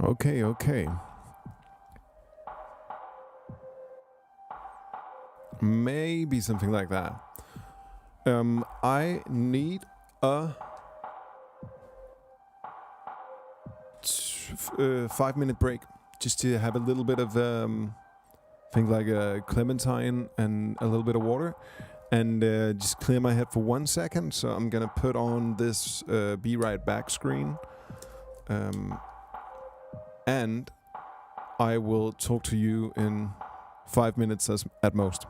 Okay. Okay. Maybe something like that. I need a 5-minute break just to have a little bit of things like a clementine and a little bit of water, and just clear my head for 1 second. So I'm gonna put on this Be Right Back screen, and I will talk to you in 5 minutes at most.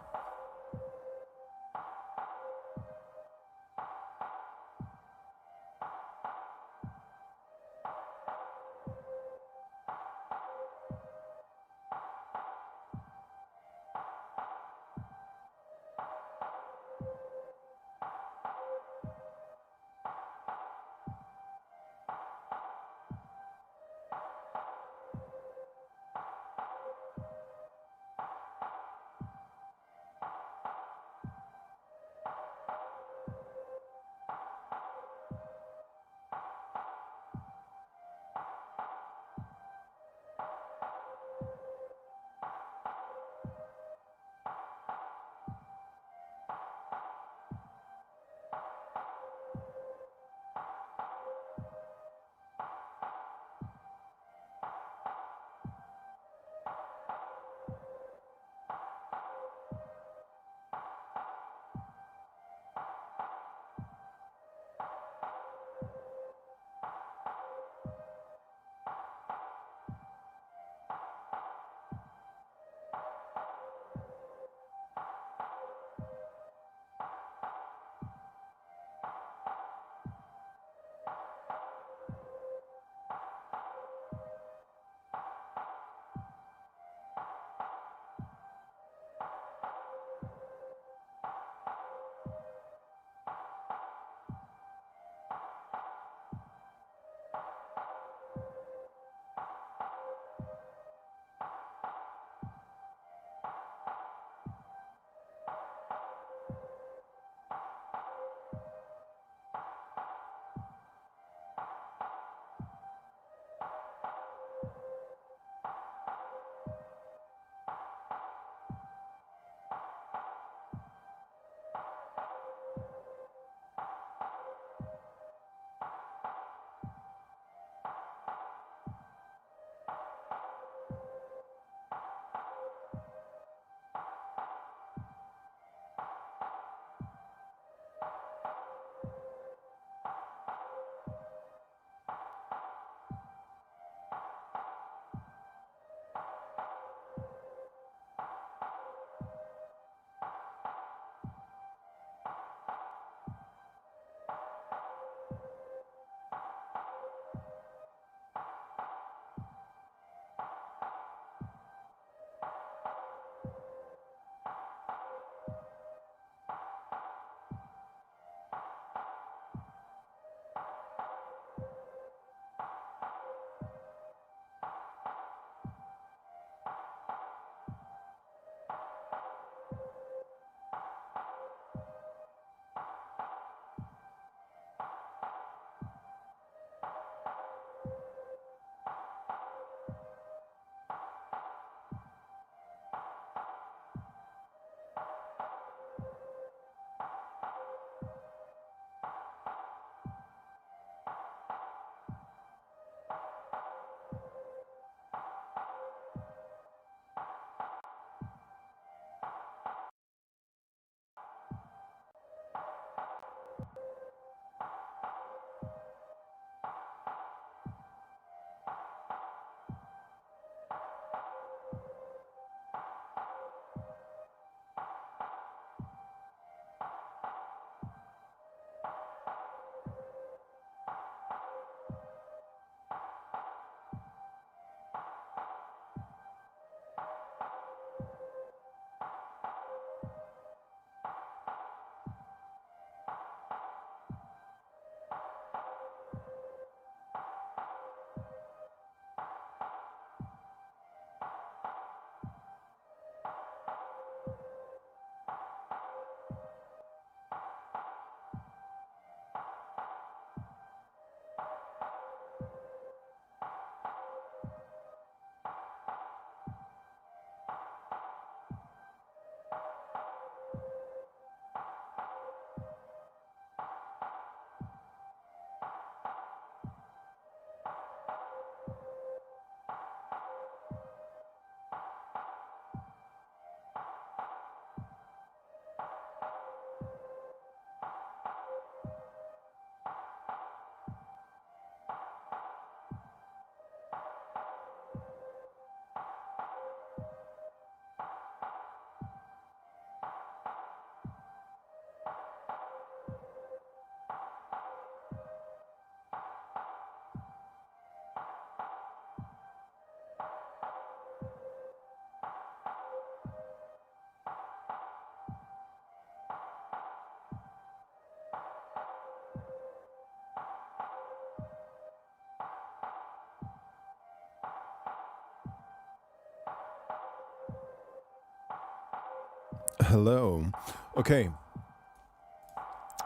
Hello. Okay.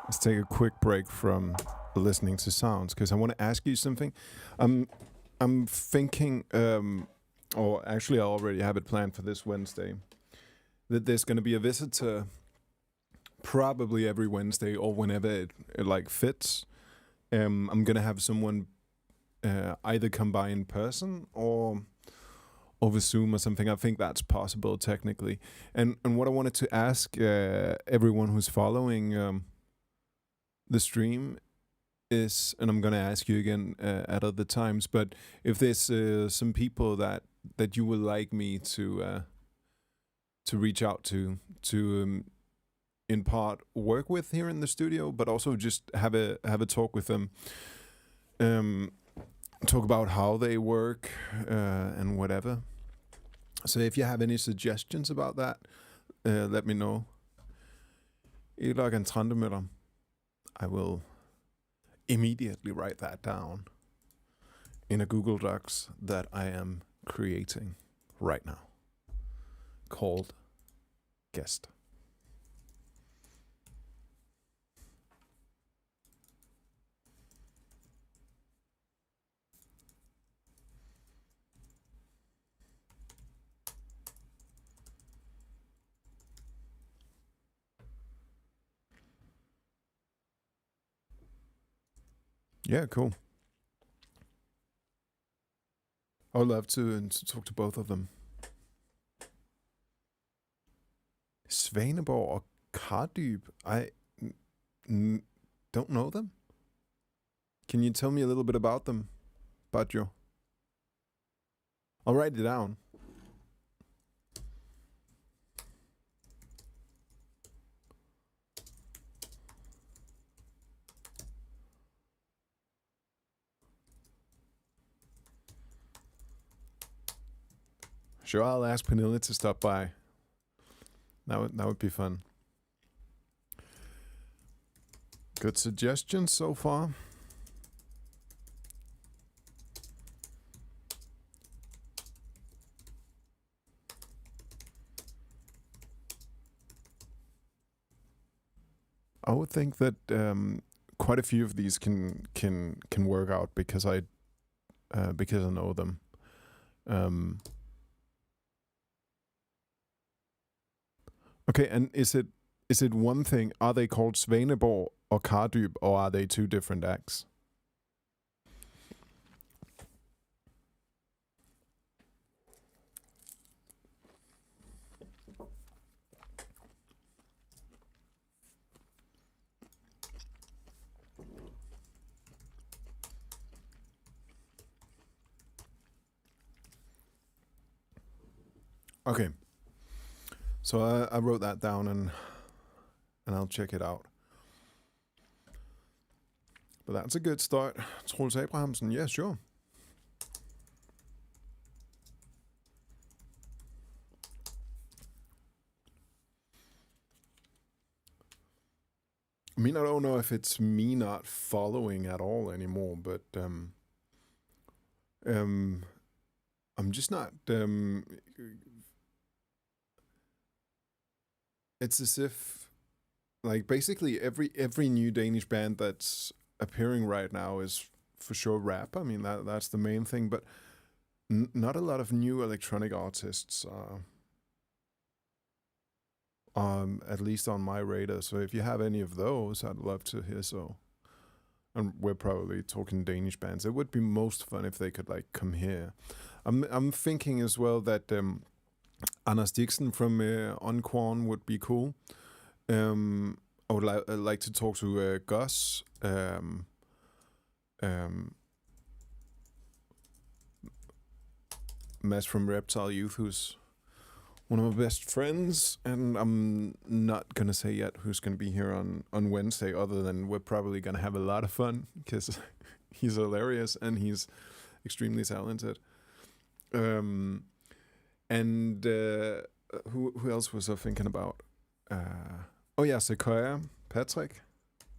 Let's take a quick break from listening to sounds because I want to ask you something. I'm thinking, or actually, I already have it planned for this Wednesday, that there's going to be a visitor probably every Wednesday or whenever it like fits. I'm going to have someone either come by in person or over Zoom or something. I think that's possible technically. And what I wanted to ask everyone who's following the stream is, and I'm gonna ask you again at other times, but if there's some people that you would like me to reach out to in part work with here in the studio, but also just have a talk with them, talk about how they work and whatever. So if you have any suggestions about that, let me know. I logger en 30 minutter. I will immediately write that down in a Google Docs that I am creating right now, called guest. Yeah, cool. I would love to talk to both of them. Svaneborg og Kardyb. I don't know them. Can you tell me a little bit about them, Badjo? I'll write it down. Sure, I'll ask Pernille to stop by. That would be fun. Good suggestions so far. I would think that quite a few of these can work out because I know them. Okay, and is it one thing? Are they called Svaneborg or Kardyb, or are they two different acts? Okay. So I wrote that down and I'll check it out. But that's a good start. Troels Abrahamsen, yeah, sure. I mean, I don't know if it's me not following at all anymore, but I'm just not. It's as if, like, basically every new Danish band that's appearing right now is for sure rap. I mean, that's the main thing, but not a lot of new electronic artists are. At least on my radar. So if you have any of those, I'd love to hear so. And we're probably talking Danish bands. It would be most fun if they could like come here. I'm thinking as well that Anders Dixon from Unquan would be cool. I would like to talk to Gus. Mads from Reptile Youth, who's one of my best friends, and I'm not gonna say yet who's gonna be here on Wednesday, other than we're probably gonna have a lot of fun because he's hilarious and he's extremely talented. And who else was I thinking about? Oh yeah, Sequoia, Patrick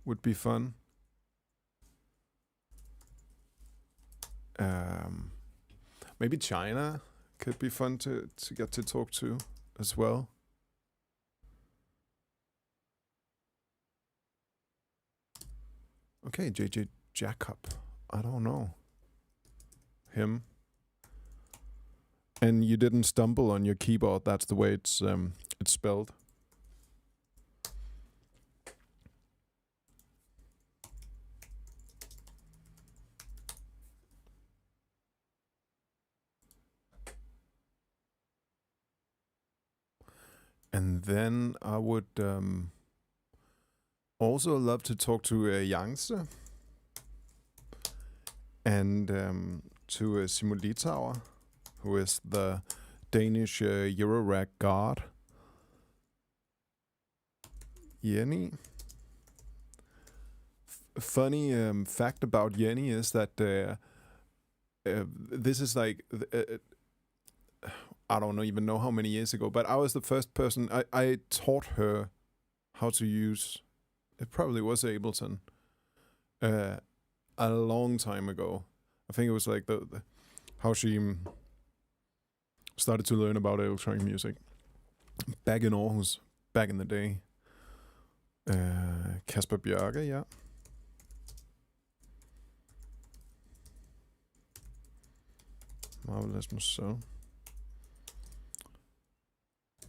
would be fun. Maybe China could be fun to get to talk to as well. Okay, JJ Jacob. I don't know him. And you didn't stumble on your keyboard. That's the way it's spelled. And then I would also love to talk to Yangtze and to Simulitauer, who is the Danish Eurorack god. Jenny. Funny fact about Jenny is that this is like I don't even know how many years ago, but I was the first person I taught her how to use. It probably was Ableton. A long time ago. I think it was like the how she started to learn about electronic music back in Aarhus, back in the day. Kasper Bjørke, ja. Marvelous Muscle.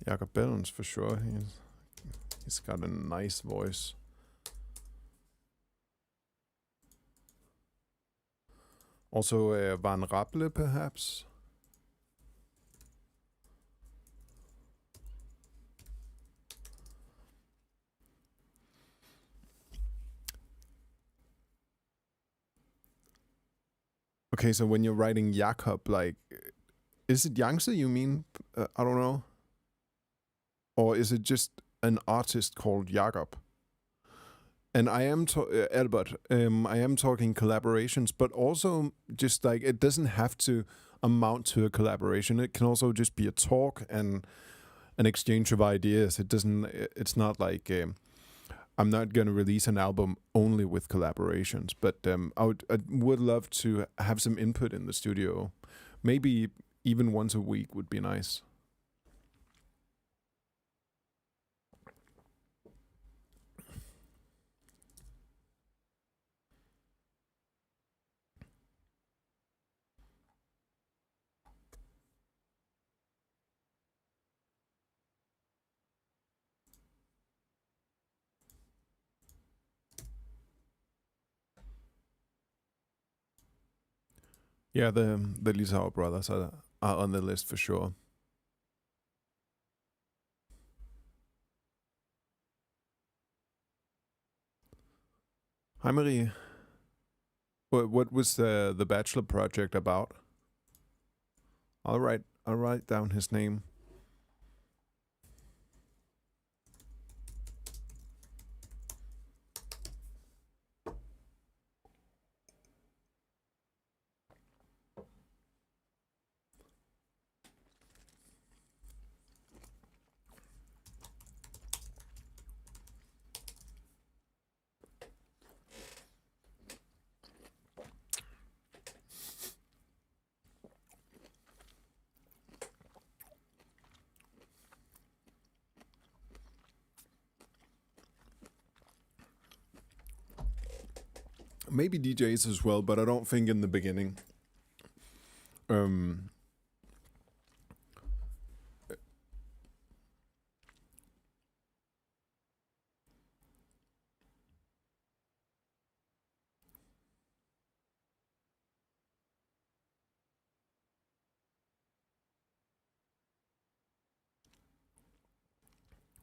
Jakob Bellens for sure. He's got a nice voice. Also Van Rapple, perhaps. Okay, so when you're writing Jakob, like, is it Yangtze you mean? I don't know. Or is it just an artist called Jakob? And I am Albert. I am talking collaborations, but also just like it doesn't have to amount to a collaboration. It can also just be a talk and an exchange of ideas. It doesn't. It's not like I'm not going to release an album only with collaborations. But I would love to have some input in the studio. Maybe even once a week would be nice. Yeah, the Litauer brothers are on the list for sure. Hi, Marie. What was the bachelor project about? I'll write down his name. Maybe DJs as well, but I don't think in the beginning.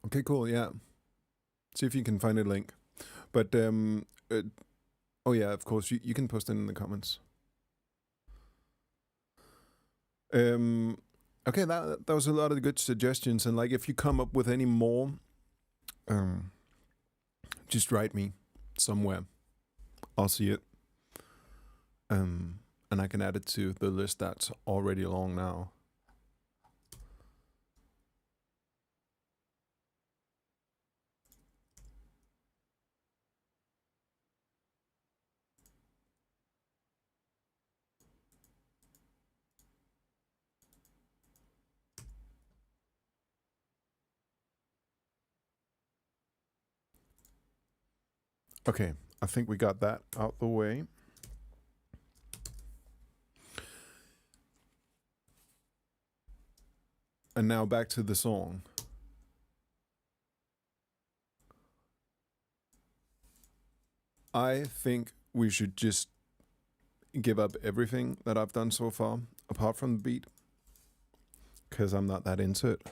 Okay, cool. Yeah. See if you can find a link. But oh yeah, of course you can post it in the comments. Okay, that was a lot of good suggestions, and like if you come up with any more, just write me somewhere. I'll see it. And I can add it to the list that's already long now. Okay, I think we got that out the way. And now back to the song. I think we should just give up everything that I've done so far, apart from the beat, because I'm not that into it.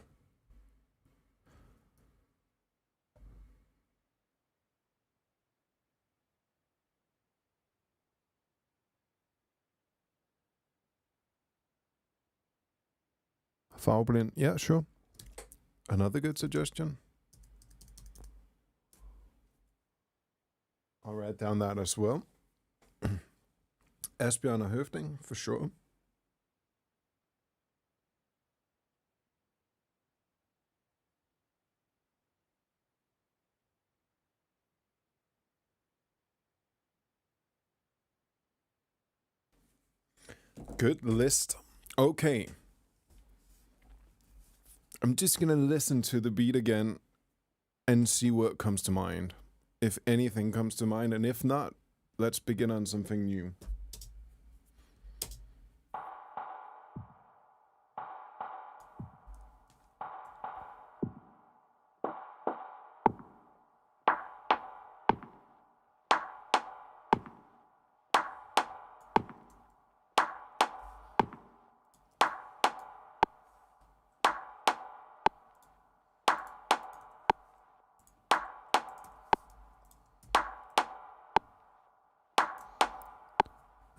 Farveblind, yeah, sure. Another good suggestion. I'll write down that as well. Asbjørn og Høfting, for sure. Good list. Okay. I'm just gonna listen to the beat again and see what comes to mind. If anything comes to mind, and if not, let's begin on something new.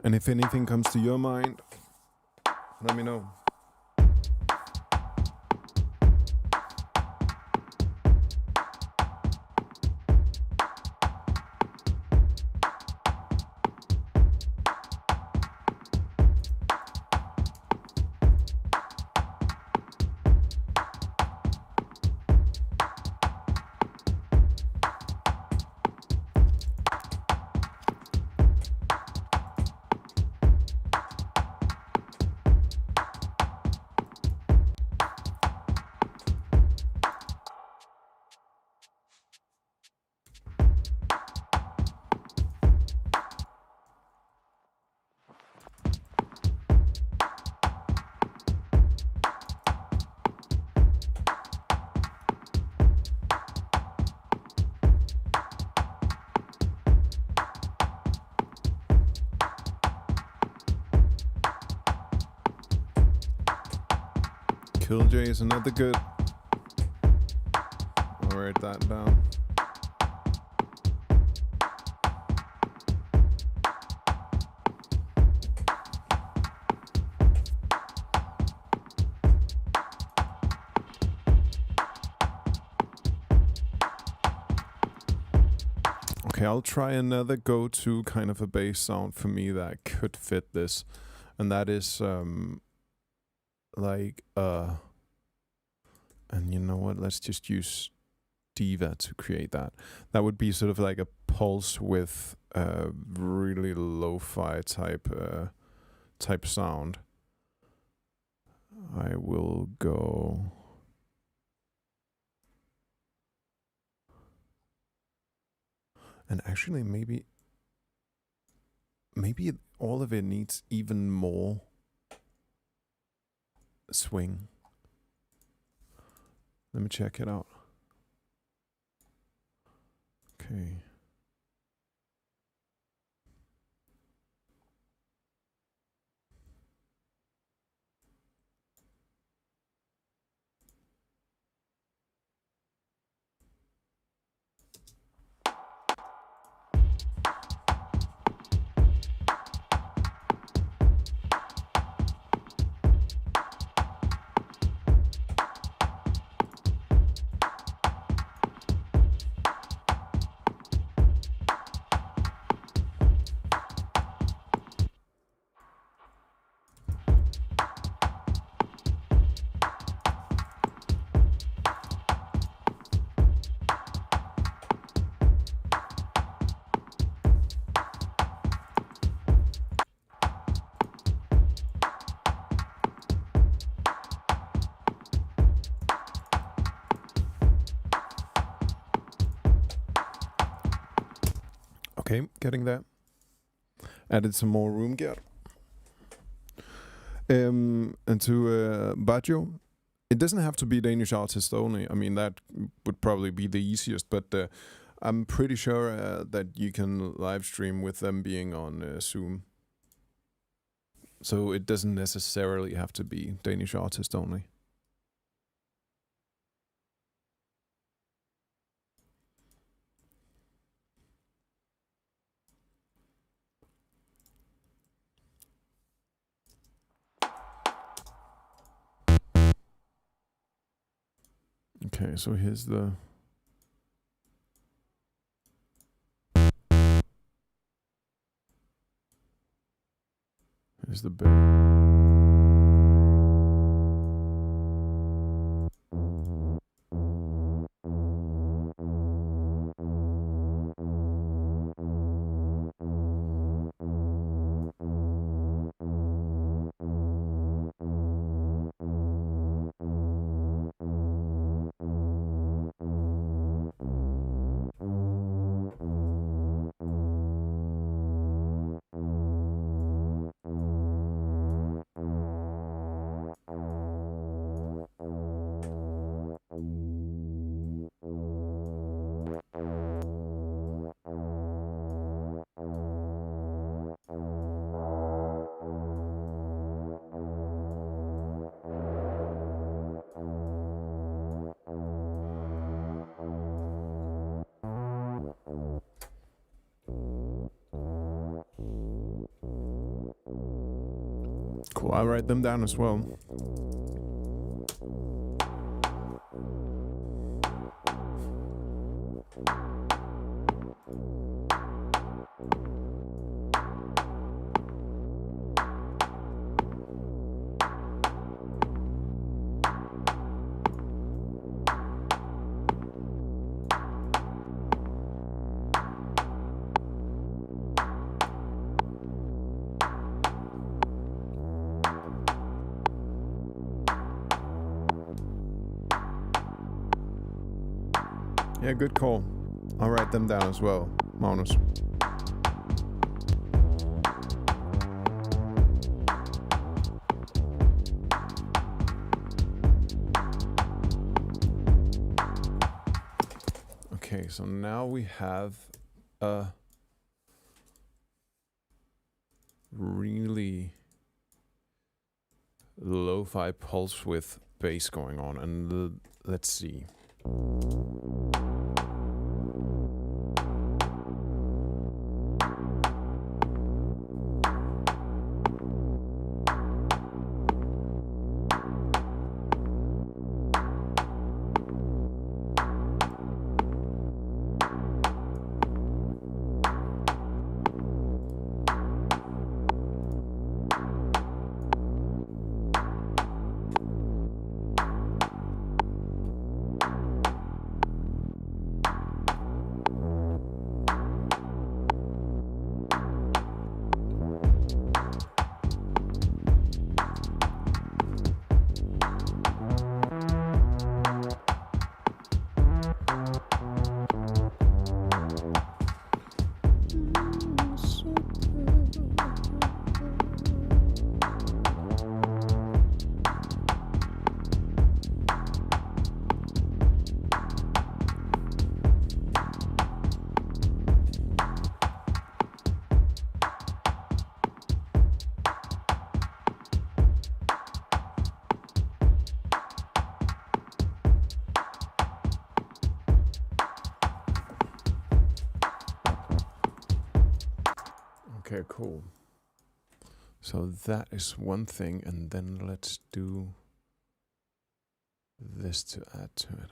And if anything comes to your mind, let me know. Killjay is another good. I'll write that down. Okay, I'll try another go-to kind of a bass sound for me that could fit this, and that is and you know what, let's just use Diva to create that. That would be sort of like a pulse with really lo-fi type sound. I will go and actually maybe all of it needs even more swing. Let me check it out. Okay. Okay, getting there. Added some more room gear. And to Baggio, it doesn't have to be Danish artists only. I mean, that would probably be the easiest, but I'm pretty sure that you can live stream with them being on Zoom. So it doesn't necessarily have to be Danish artists only. Okay, so here's the... Here's the bit. Cool, I'll write them down as well. Yeah, good call. I'll write them down as well, Magnus. Okay, so now we have a really lo-fi pulse with bass going on, and let's see. Okay, cool. So that is one thing, and then let's do this to add to it.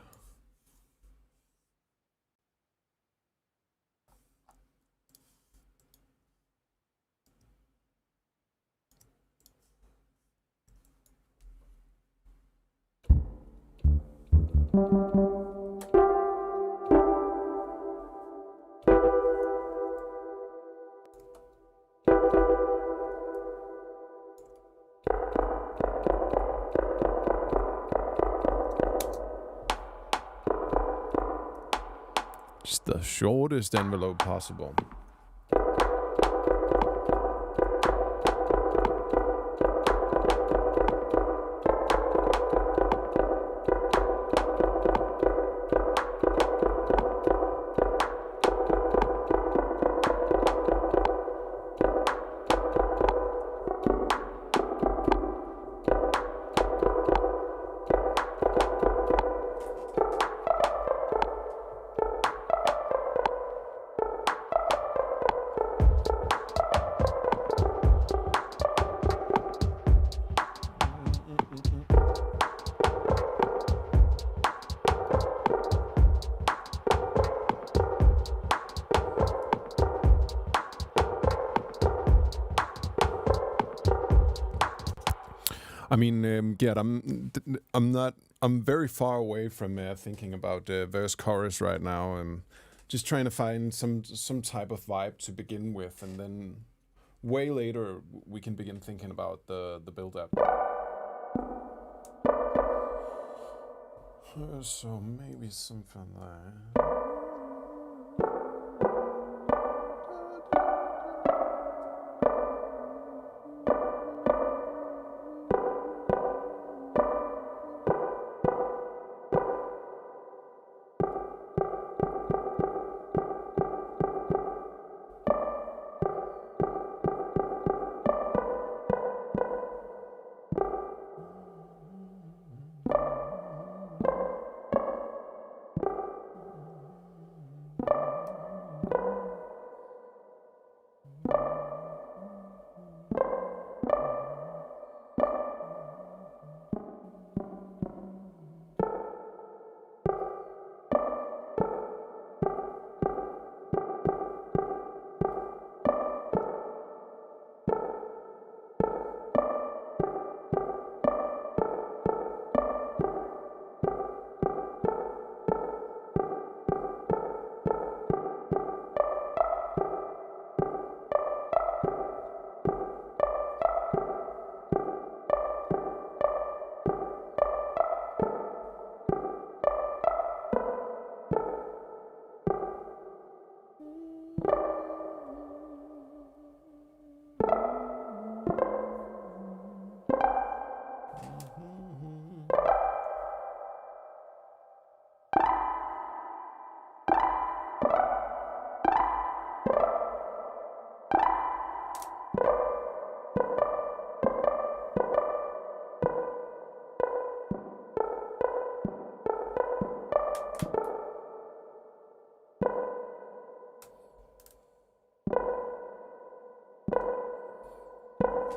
Just the shortest envelope possible. I mean, Gert, I'm very far away from thinking about verse chorus right now. I'm just trying to find some type of vibe to begin with, and then way later we can begin thinking about the build up. So maybe something like.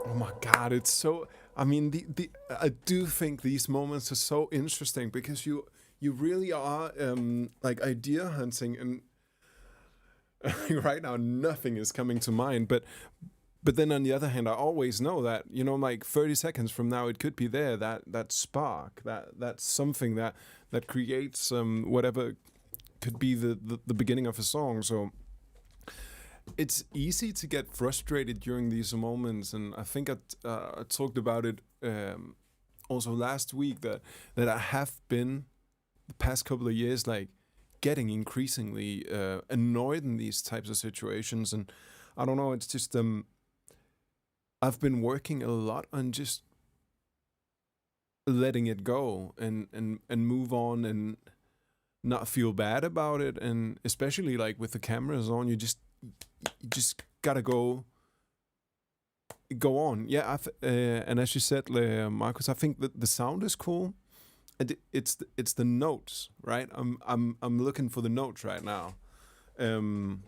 Oh my God, it's so. I mean, I do think these moments are so interesting because you really are like idea hunting, and right now nothing is coming to mind. But then on the other hand, I always know that like 30 seconds from now, it could be there. That spark, that's something that creates whatever could be the beginning of a song. So. It's easy to get frustrated during these moments, and I think I talked about it also last week that I have been the past couple of years like getting increasingly annoyed in these types of situations, and I don't know. It's just I've been working a lot on just letting it go and move on and not feel bad about it, and especially like with the cameras on, you just gotta go on. Yeah, and as you said, Marcus, I think that the sound is cool. And it's the notes, right? I'm looking for the notes right now, and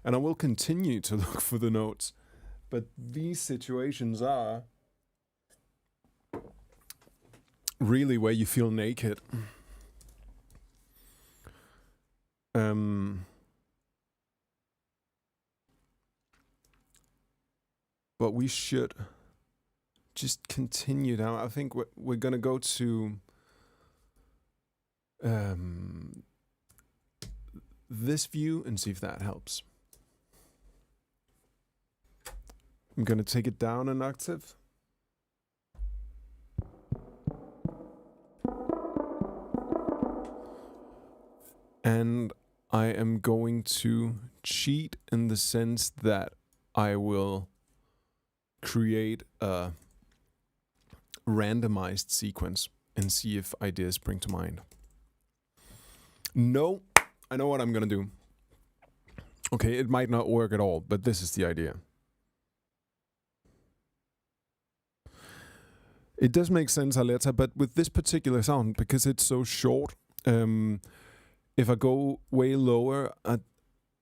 I will continue to look for the notes. But these situations are really where you feel naked. But we should just continue down. I think we're gonna go to this view and see if that helps. I'm gonna take it down an octave. And I am going to cheat in the sense that I will create a randomized sequence and see if ideas spring to mind. No, I know what I'm gonna do. Okay, it might not work at all, but this is the idea. It does make sense, Aletta, but with this particular sound, because it's so short, if I go way lower, I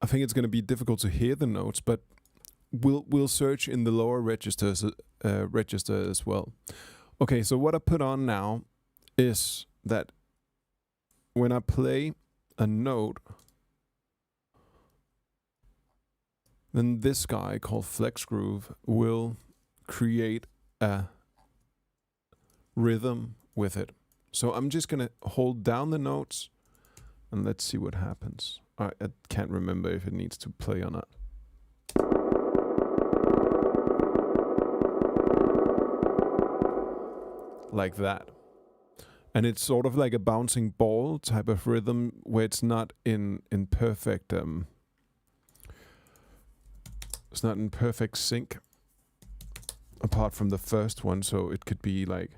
think it's gonna be difficult to hear the notes, but we'll search in the lower registers register as well. Okay, so what I put on now is that when I play a note, then this guy called Flex Groove will create a rhythm with it. So I'm just gonna hold down the notes and let's see what happens. I can't remember if it needs to play or not. Like that. And it's sort of like a bouncing ball type of rhythm where it's not in perfect it's not in perfect sync apart from the first one, so it could be like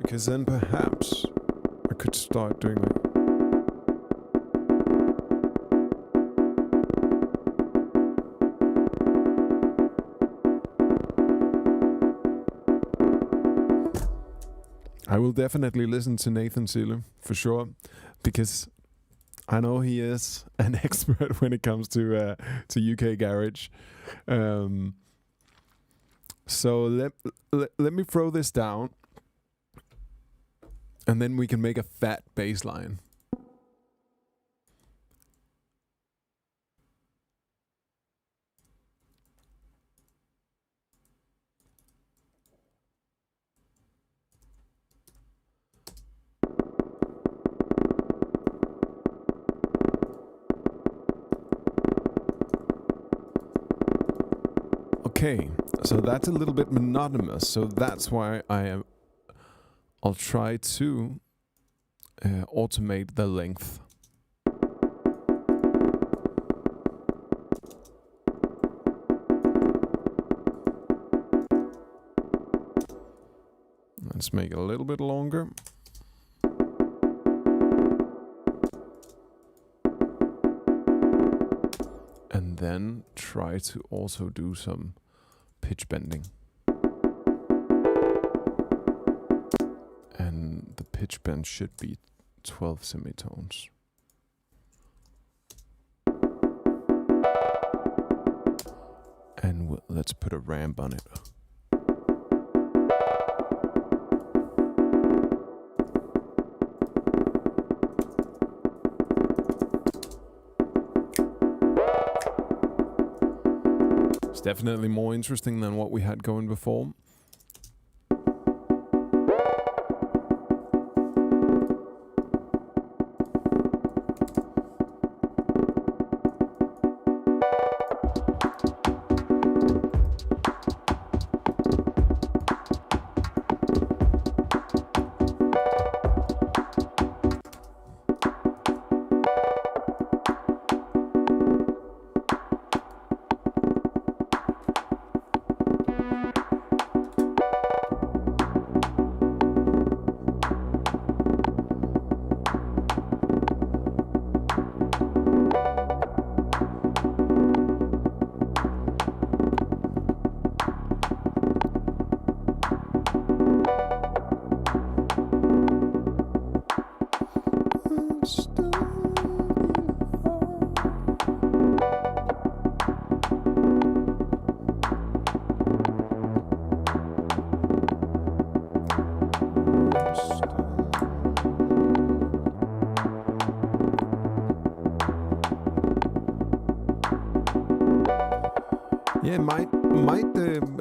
because then perhaps I could start doing like I will definitely listen to Nathan Sille for sure, because I know he is an expert when it comes to UK garage. So let me throw this down, and then we can make a fat bass line. Okay, so that's a little bit monotonous, so that's why I'll try to automate the length. Let's make it a little bit longer. And then try to also do some pitch bending. And the pitch bend should be 12 semitones. And let's put a ramp on it. It's definitely more interesting than what we had going before. Yeah, might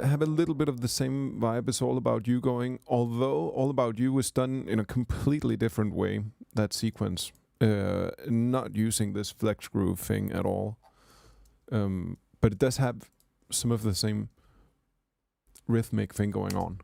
have a little bit of the same vibe as All About You going, although All About You was done in a completely different way, that sequence, not using this flex groove thing at all. But it does have some of the same rhythmic thing going on.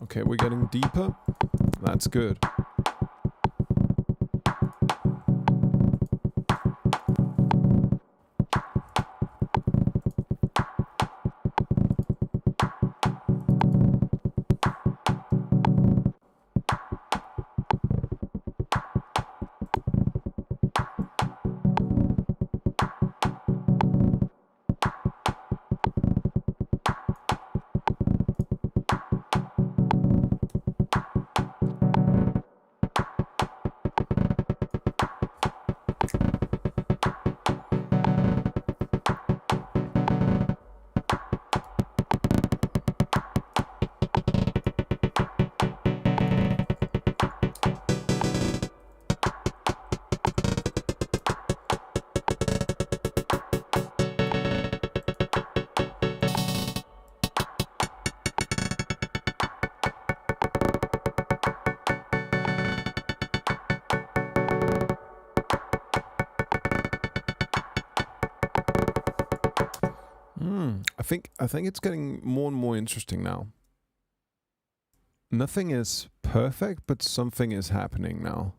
Okay, we're getting deeper. That's good. I think it's getting more and more interesting now. Nothing is perfect, but something is happening now.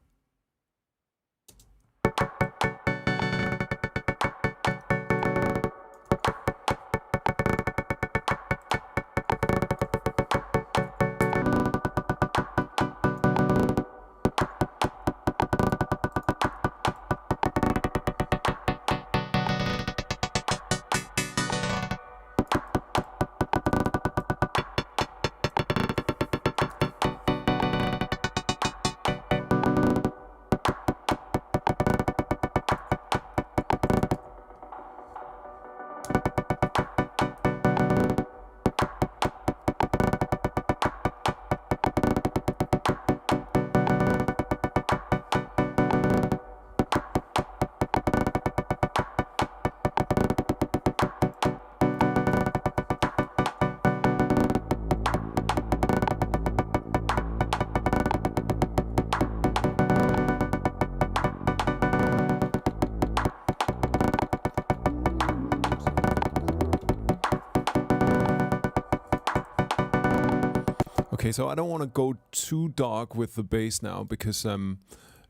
Okay, so I don't want to go too dark with the bass now because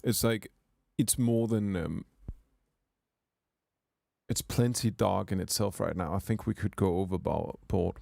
it's like it's more than it's plenty dark in itself right now. I think we could go overboard.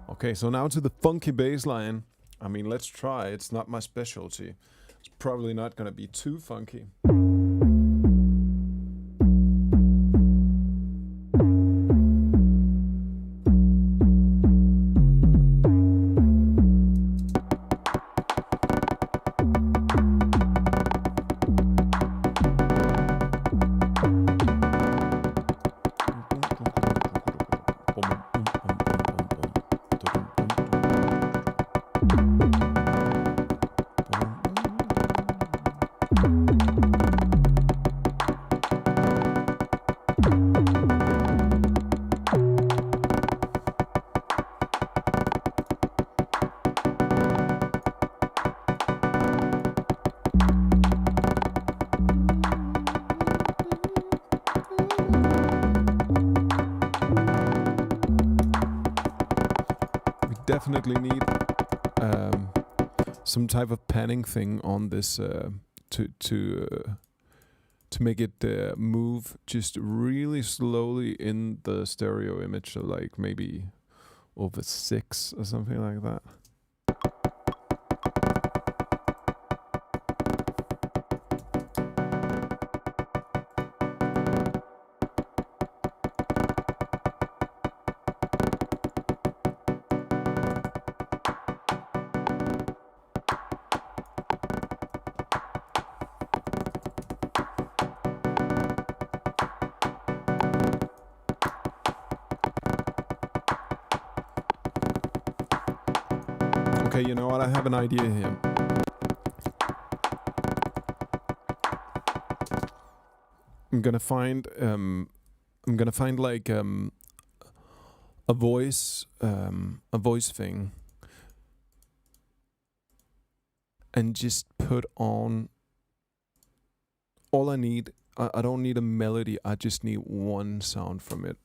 Okay, so now to the funky bass line. I mean, let's try. It's not my specialty. It's probably not gonna be too funky. Definitely need some type of panning thing on this to make it move just really slowly in the stereo image, so like maybe over 6 or something like that. Okay, you know what? I have an idea here. I'm gonna find like a voice thing, and just put on. All I need, I don't need a melody. I just need one sound from it.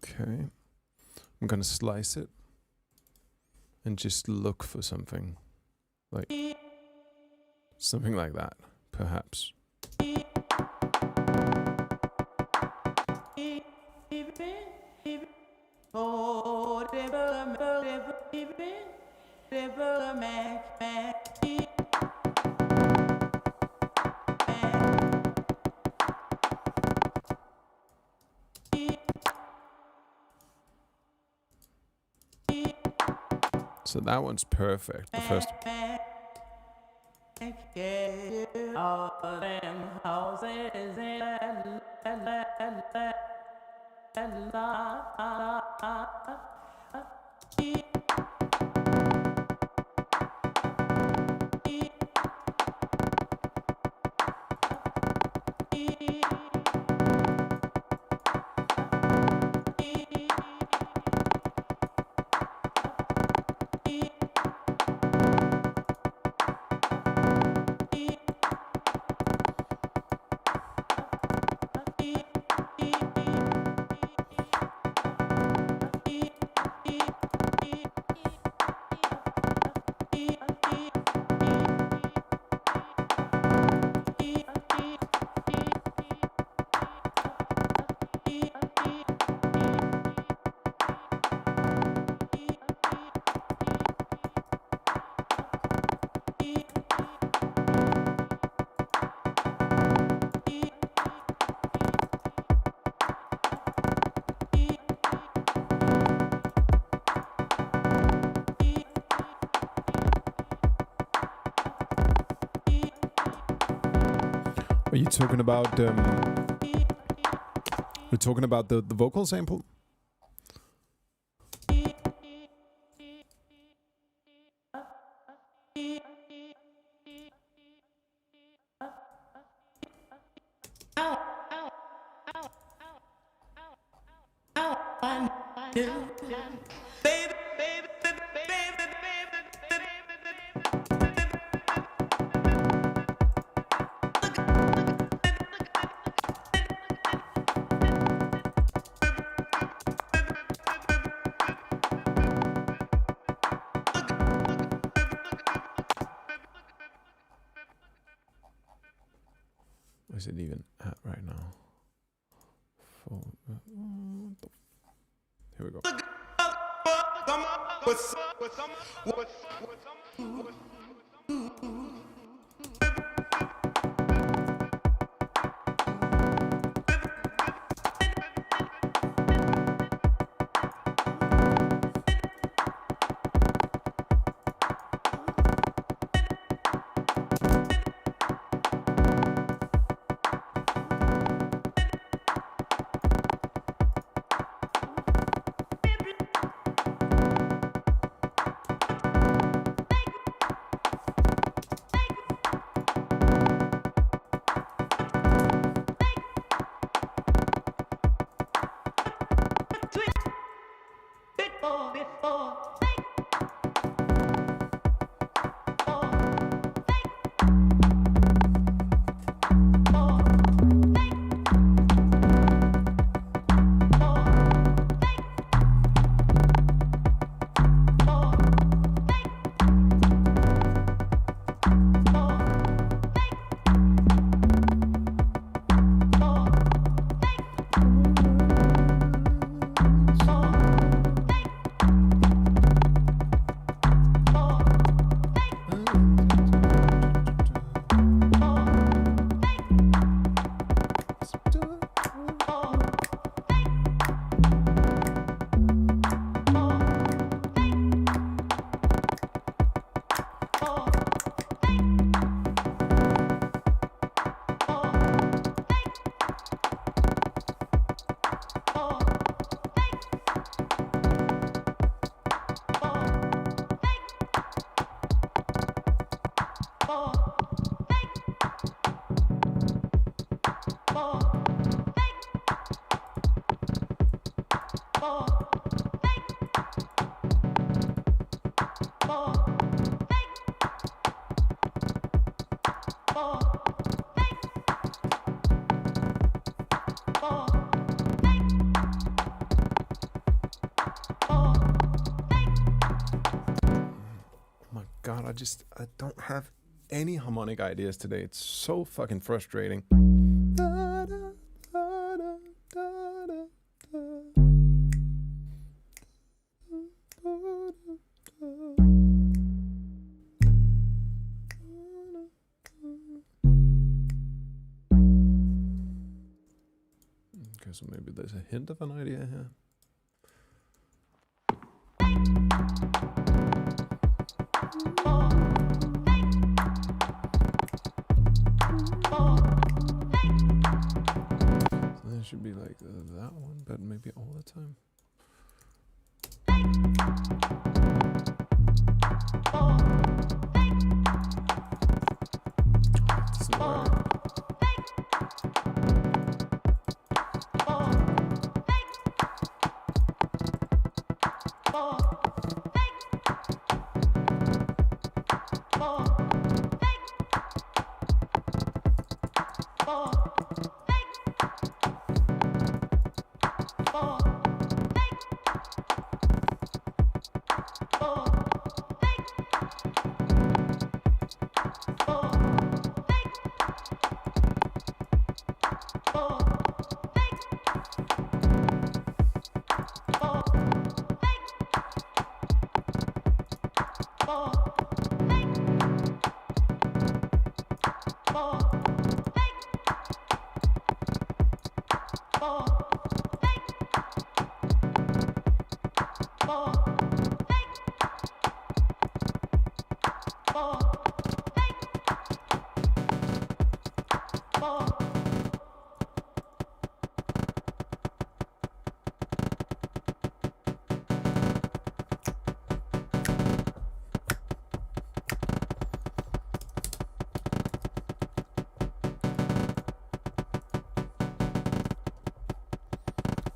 Okay, I'm gonna slice it and just look for something like that, perhaps. So that one's perfect. The first. All them houses Are you talking about? We're talking about the vocal sample. Where's it even at right now? Here we go. God, I don't have any harmonic ideas today. It's so fucking frustrating. Okay, so maybe there's a hint of an idea here. should be like that one, but maybe all the time. Doesn't work.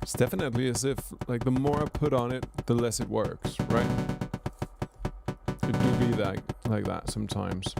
It's definitely as if, like, the more I put on it, the less it works, right? It do be like that sometimes.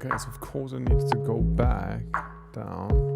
Okay, so of course I need to go back down.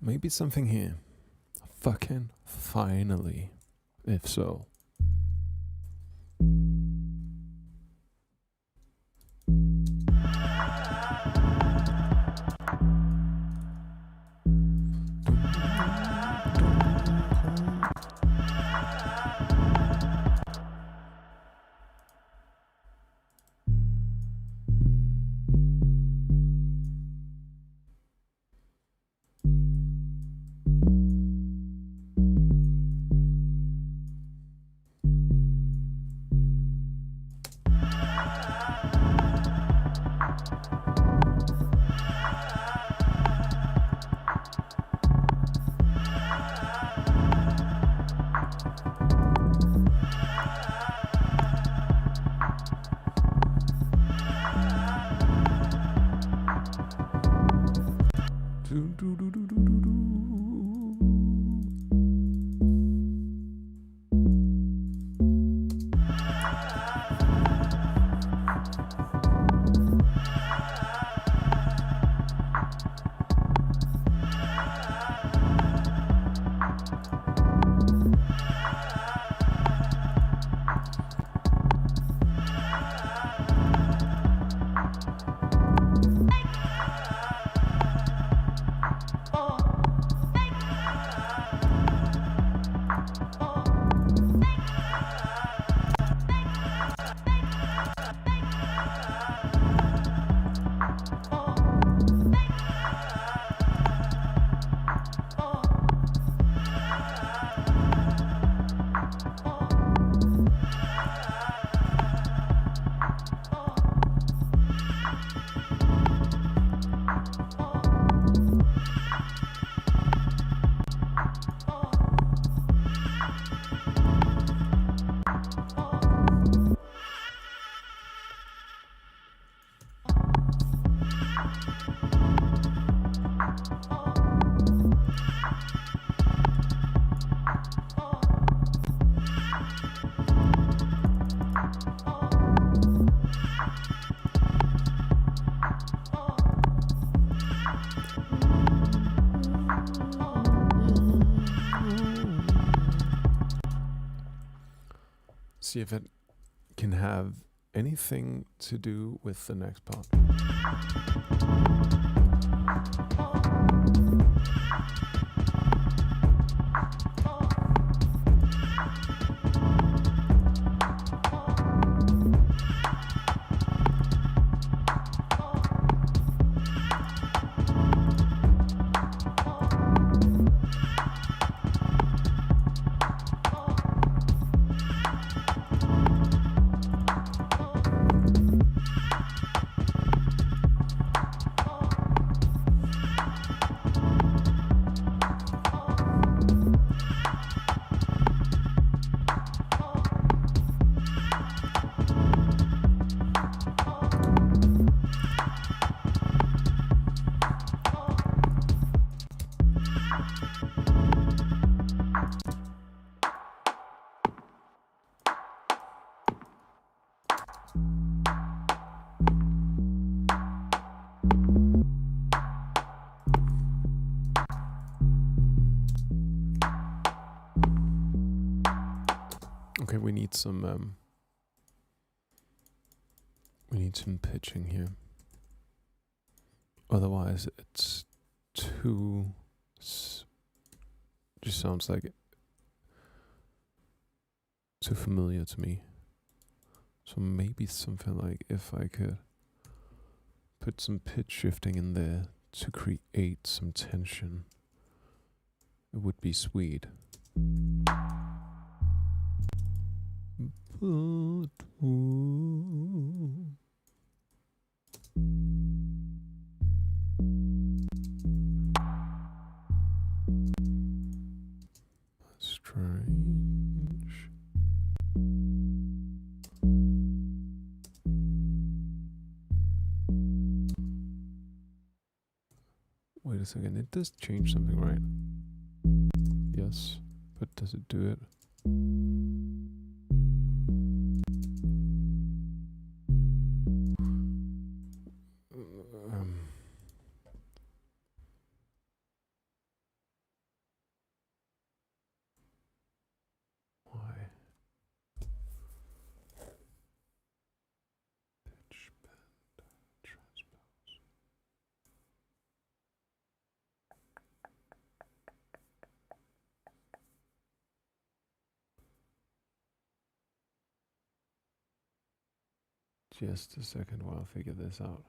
Maybe something here. Fucking finally. If so. See if it can have anything to do with the next part. Okay, we need some pitching here. Otherwise, it's too. Just sounds like too familiar to me. So maybe something like if I could put some pitch shifting in there to create some tension, it would be sweet. Strange. Wait a second, it does change something, right? Yes, but does it do it? Just a second while I figure this out.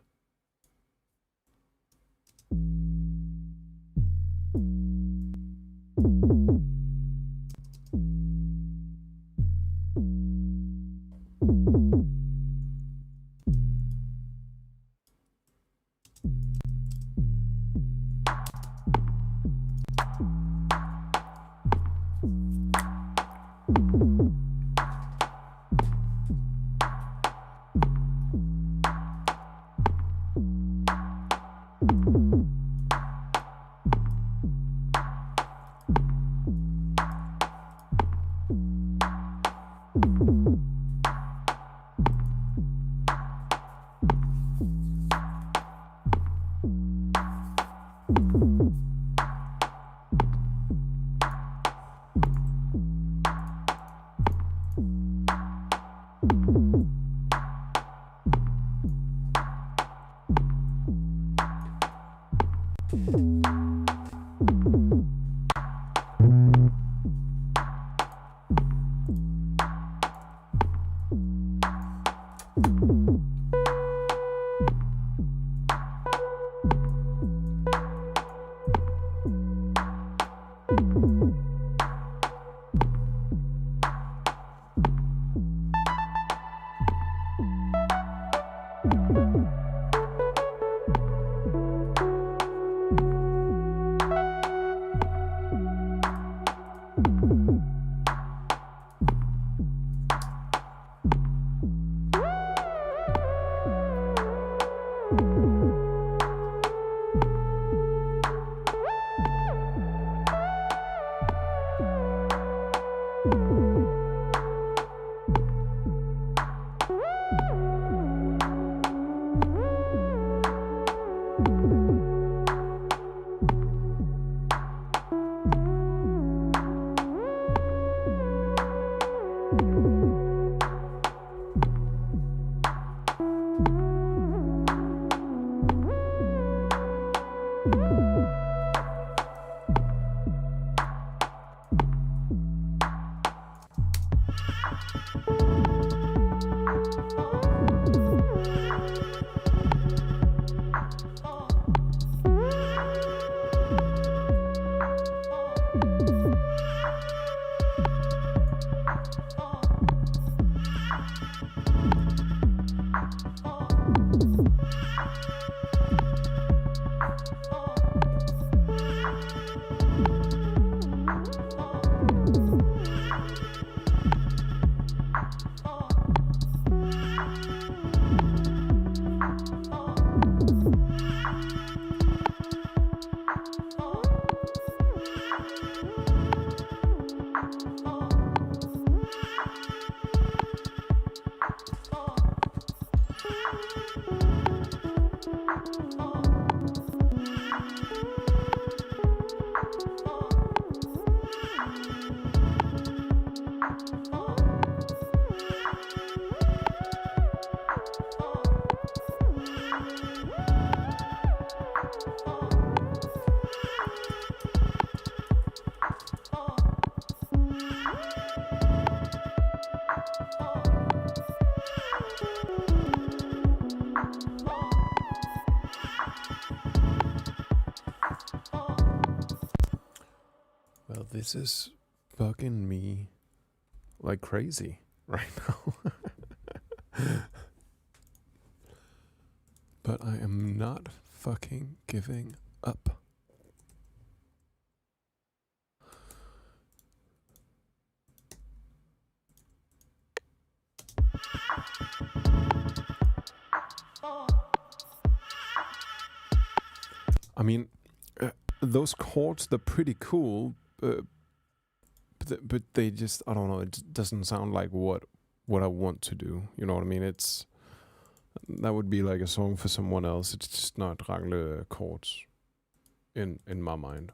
Well, this is bugging me like crazy right now. But I am not fucking giving up. I mean, those chords, they're pretty cool, but they just, I don't know, it doesn't sound like what I want to do. You know what I mean? That would be like a song for someone else. It's just not Rangle chords in my mind.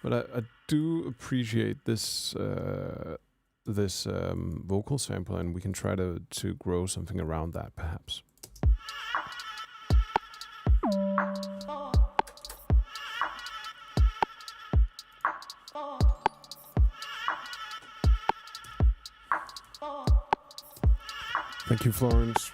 But I do appreciate this vocal sample, and we can try to grow something around that, perhaps. Thank you, Florence.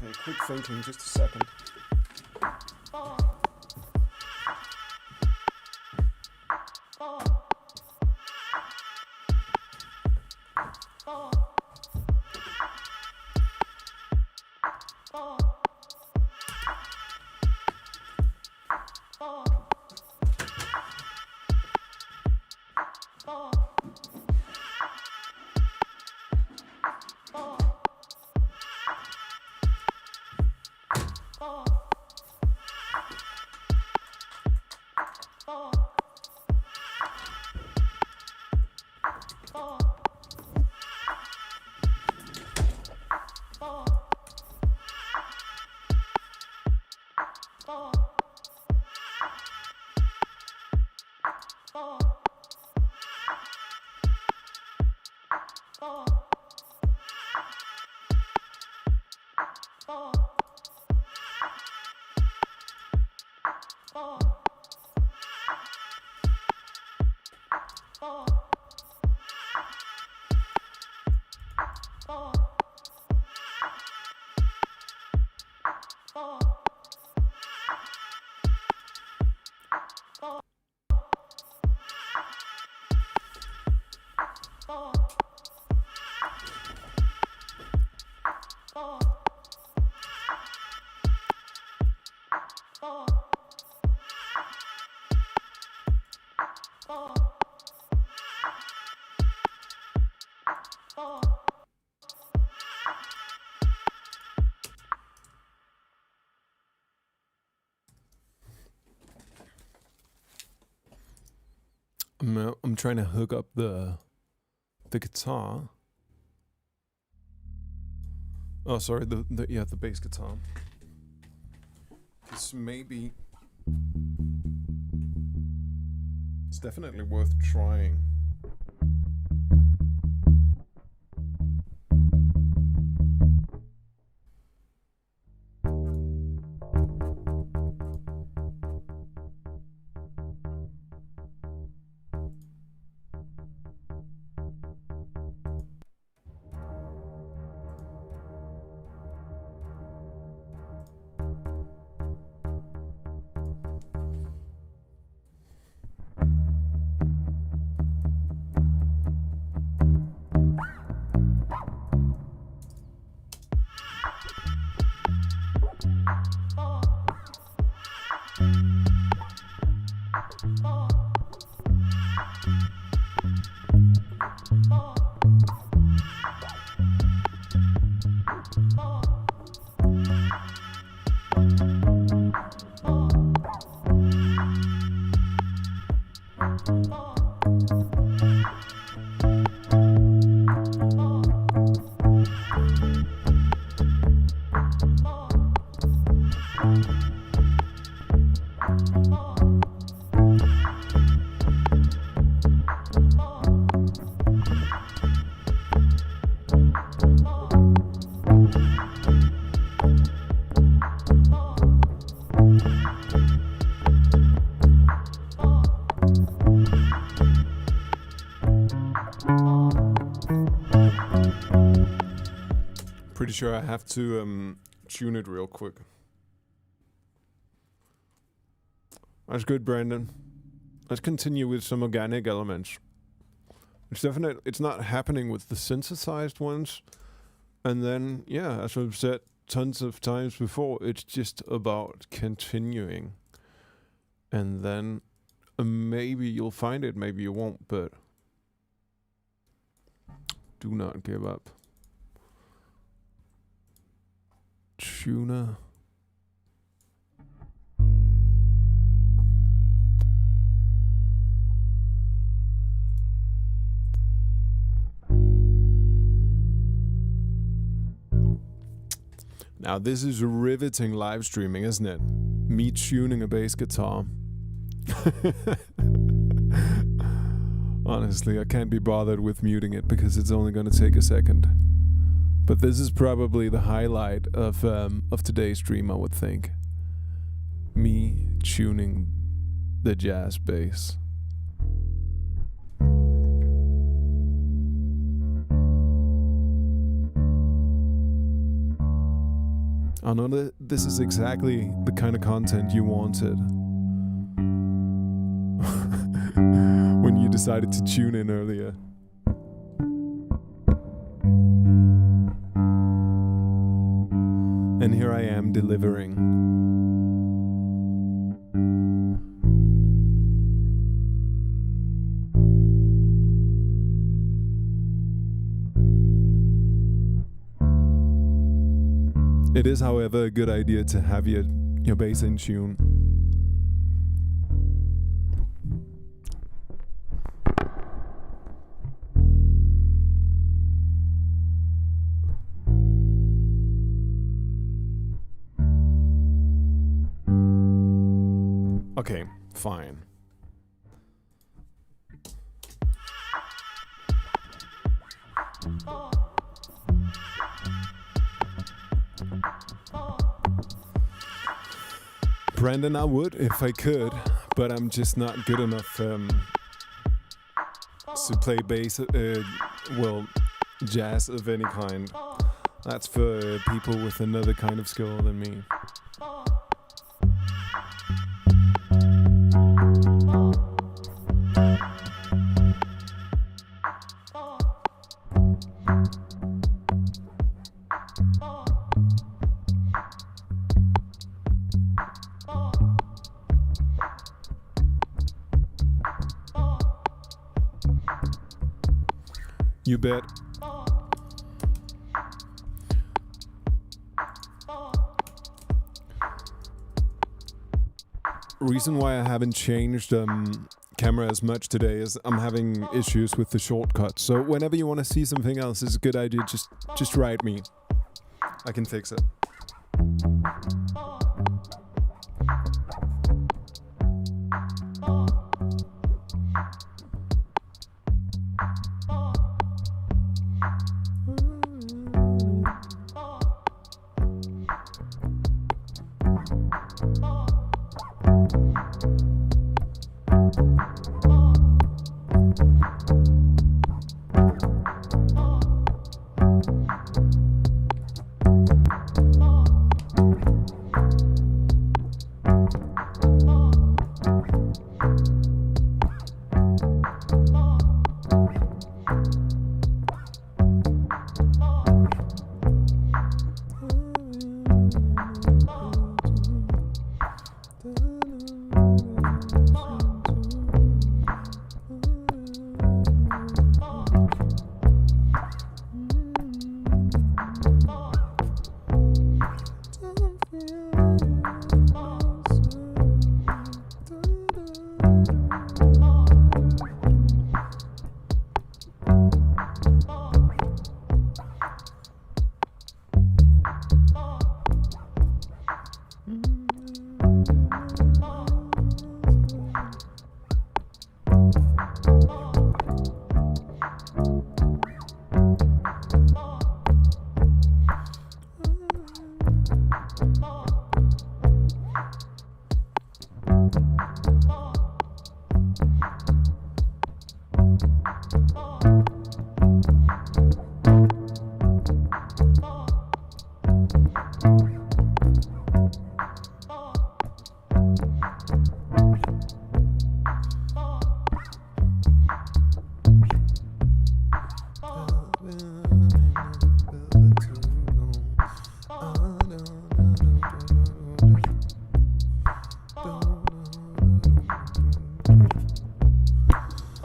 Okay, quick thinking, just a second. I'm trying to hook up the guitar. Oh, sorry, the bass guitar. It's maybe it's definitely worth trying. Pretty sure I have to tune it real quick. That's good, Brandon. Let's continue with some organic elements. It's not happening with the synthesized ones. And then, yeah, as I've said tons of times before, it's just about continuing. And then maybe you'll find it, maybe you won't, but do not give up. Tuna. Now this is riveting live streaming, isn't it? Me tuning a bass guitar. Honestly, I can't be bothered with muting it because it's only going to take a second. But this is probably the highlight of today's stream, I would think. Me tuning the jazz bass. I know that this is exactly the kind of content you wanted when you decided to tune in earlier. And here I am delivering. It is, however, a good idea to have your bass in tune. Okay, fine. Brandon, I would if I could, but I'm just not good enough to play bass, jazz of any kind. That's for people with another kind of skill than me. You bet. Reason why I haven't changed camera as much today is I'm having issues with the shortcuts. So whenever you want to see something else, it's a good idea. Just write me. I can fix it.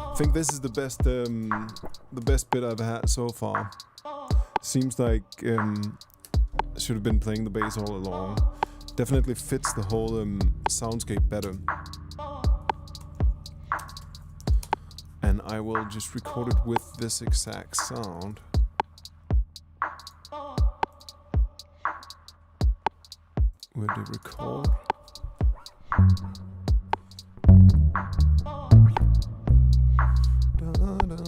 I think this is the best bit I've had so far. Seems like should have been playing the bass all along. Definitely fits the whole soundscape better. And I will just record it with this exact sound. Where they record. Da, da, da.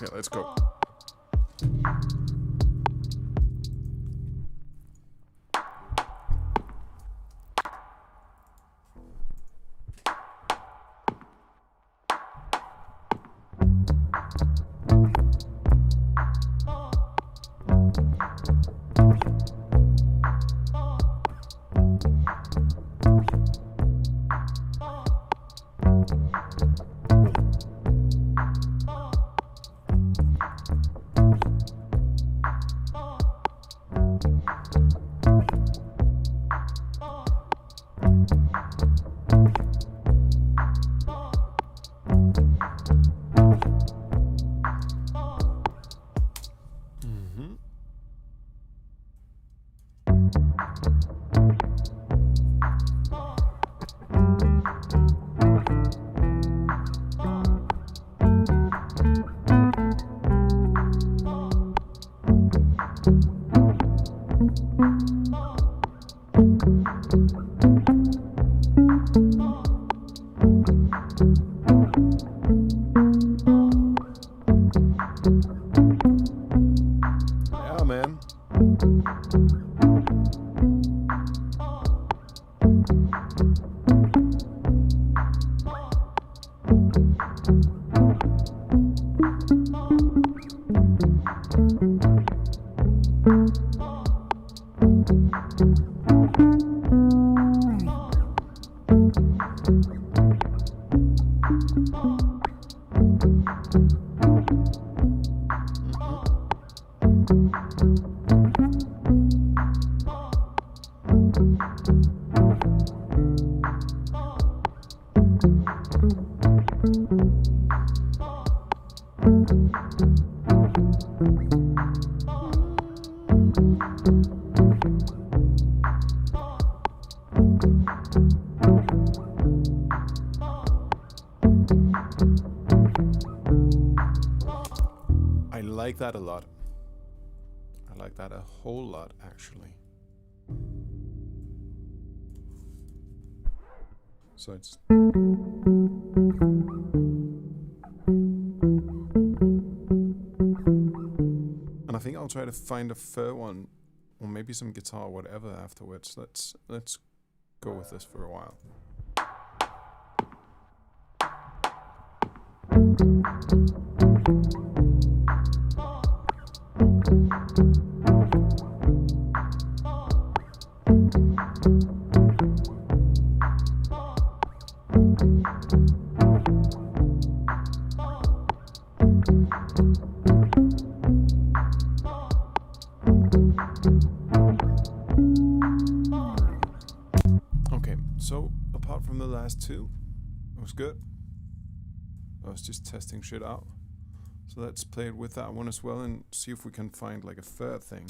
Okay, let's go. Yeah, man. I like that a lot. I like that a whole lot, actually. So it's... And I think I'll try to find a third one, or maybe some guitar or whatever afterwards. Let's go with this for a while. Okay, so apart from the last two, it was good. I was just testing shit out. So let's play it with that one as well and see if we can find like a third thing.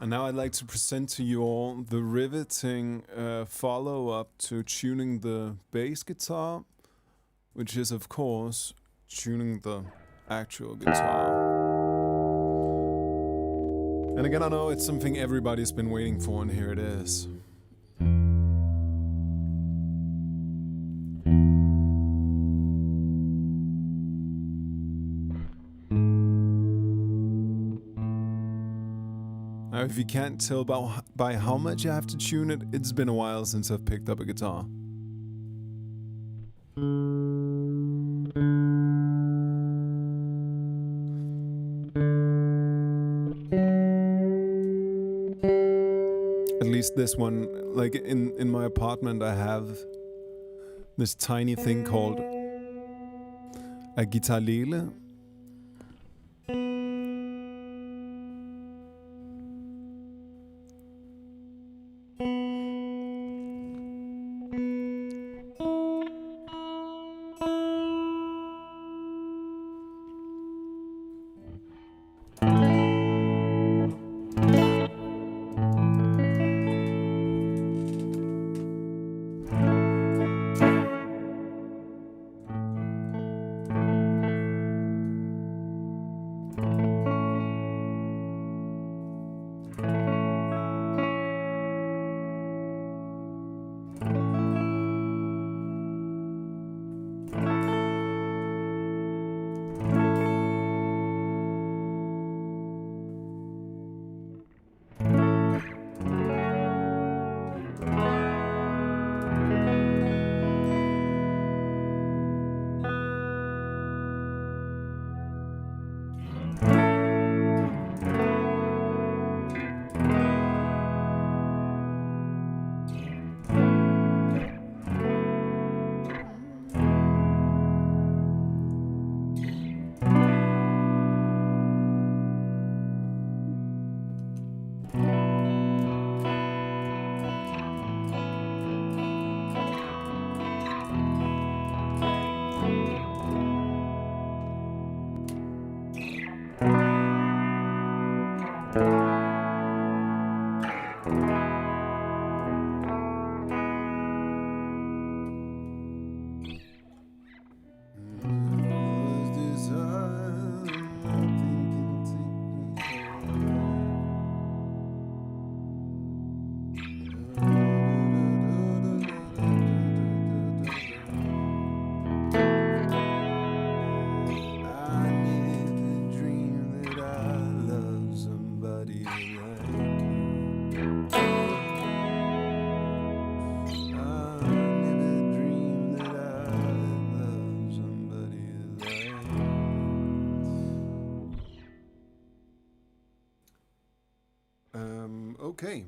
And now I'd like to present to you all the riveting follow-up to tuning the bass guitar, which is of course tuning the actual guitar. And again, I know it's something everybody's been waiting for, and here it is. Now, if you can't tell by how much I have to tune it, it's been a while since I've picked up a guitar. At least this one, like in my apartment, I have this tiny thing called a guitarlele. Okay.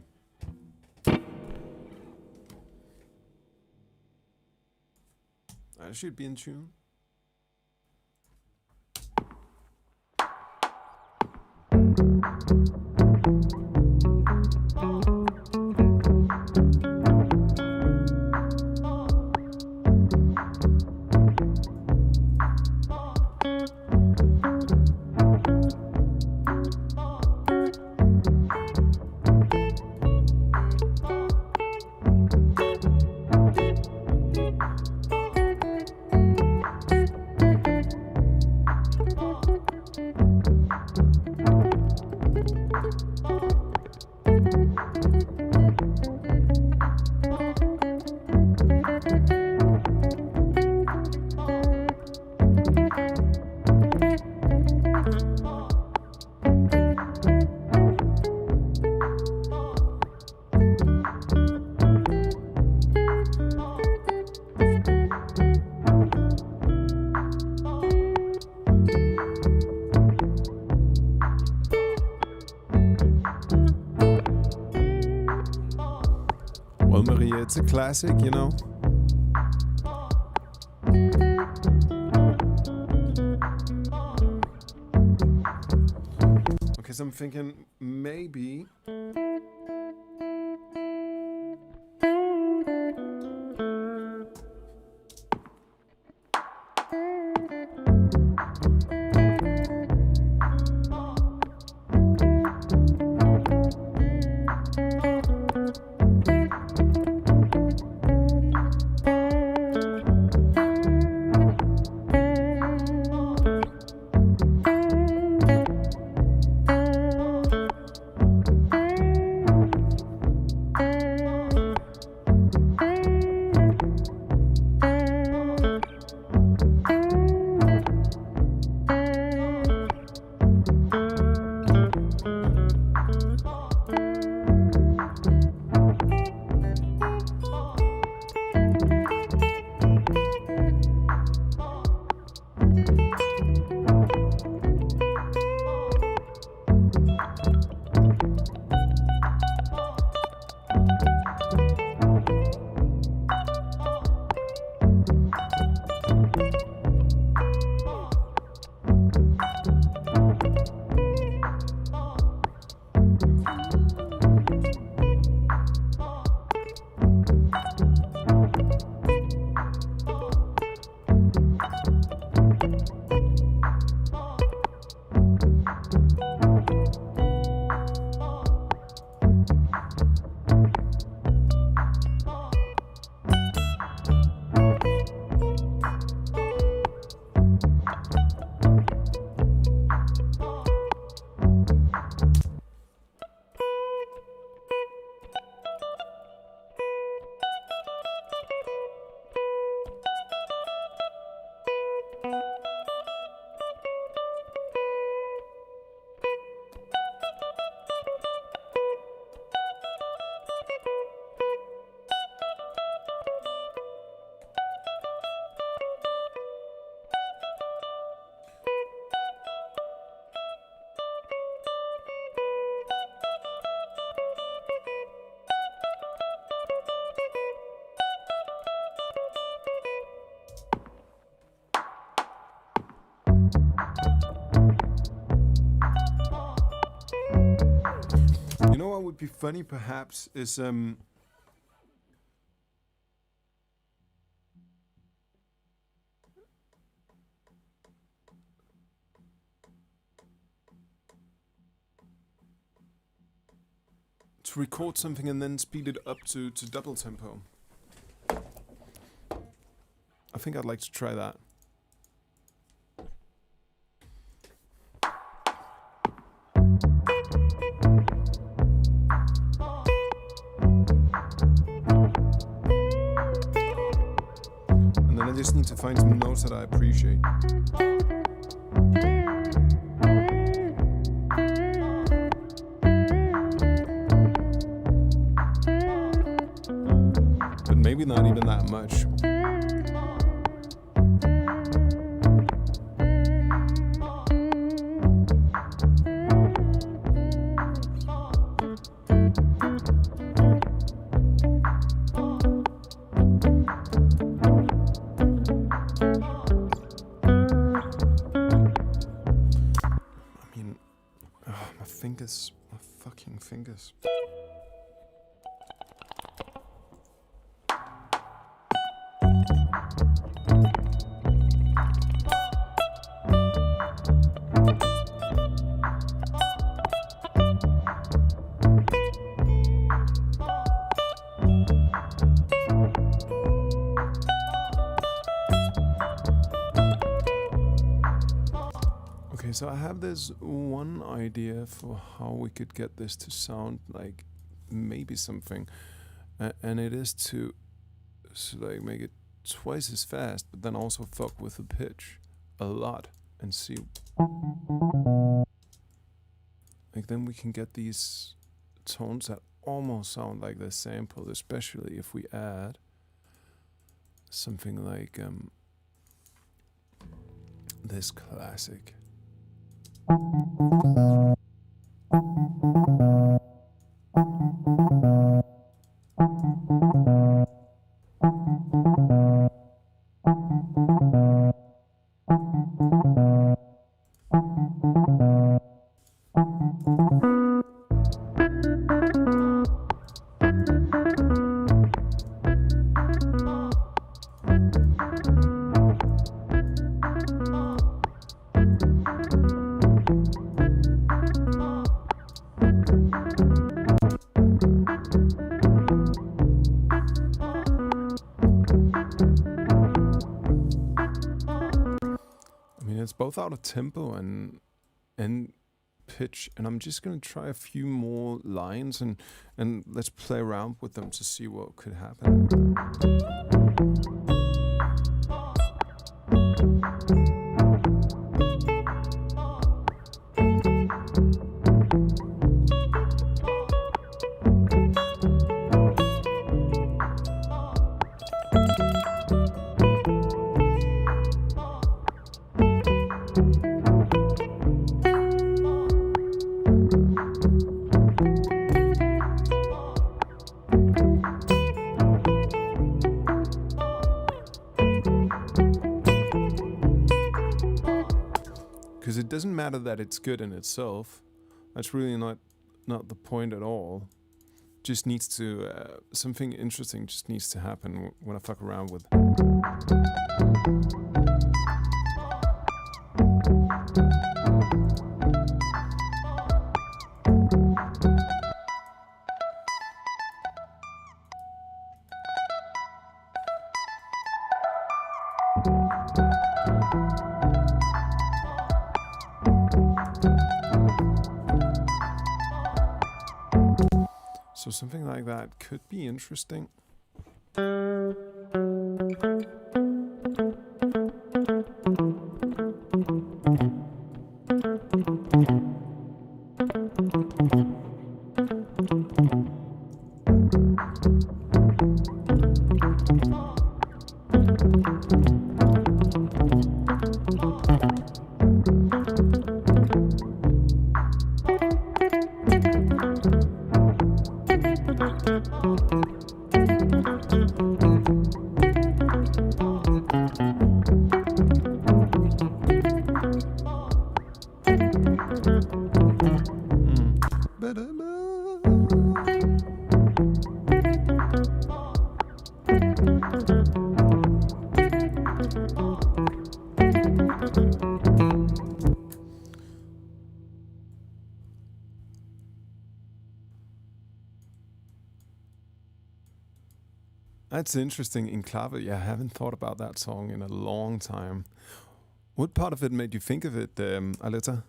I should be in tune. Well, Maria, it's a classic, you know. Okay, so I'm thinking maybe. You know what would be funny perhaps is to record something and then speed it up to double tempo. I think I'd like to try that. And then I just need to find some notes that I appreciate. But maybe not even that much. My fucking fingers. Okay, so I have this one idea for how we could get this to sound like maybe something, and it is to like make it twice as fast, but then also fuck with the pitch a lot and see. Like then we can get these tones that almost sound like the sample, especially if we add something like this classic. It's both out of tempo and pitch, and I'm just gonna try a few more lines and let's play around with them to see what could happen. Because it doesn't matter that it's good in itself. That's really not the point at all. Just needs to something interesting just needs to happen when I fuck around with. So something like that could be interesting. That's interesting. In clave, yeah, I haven't thought about that song in a long time. What part of it made you think of it, Aletta?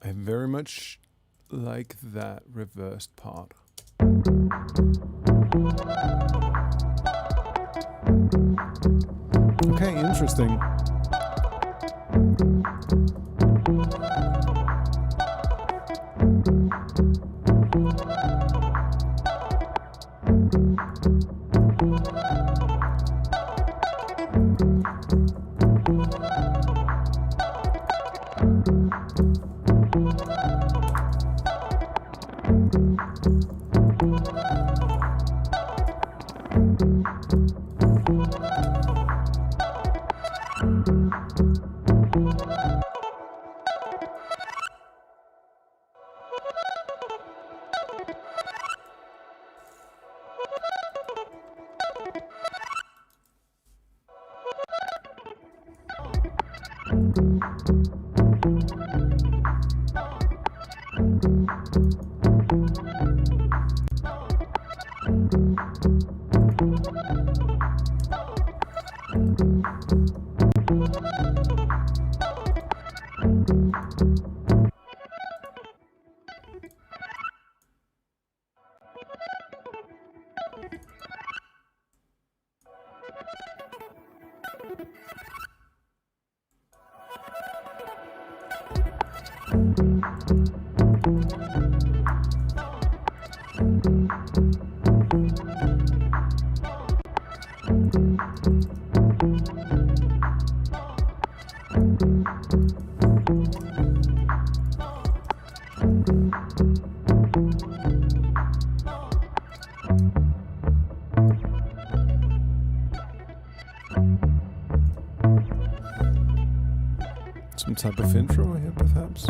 I very much like that reversed part. Okay, interesting. Some type of intro here, perhaps?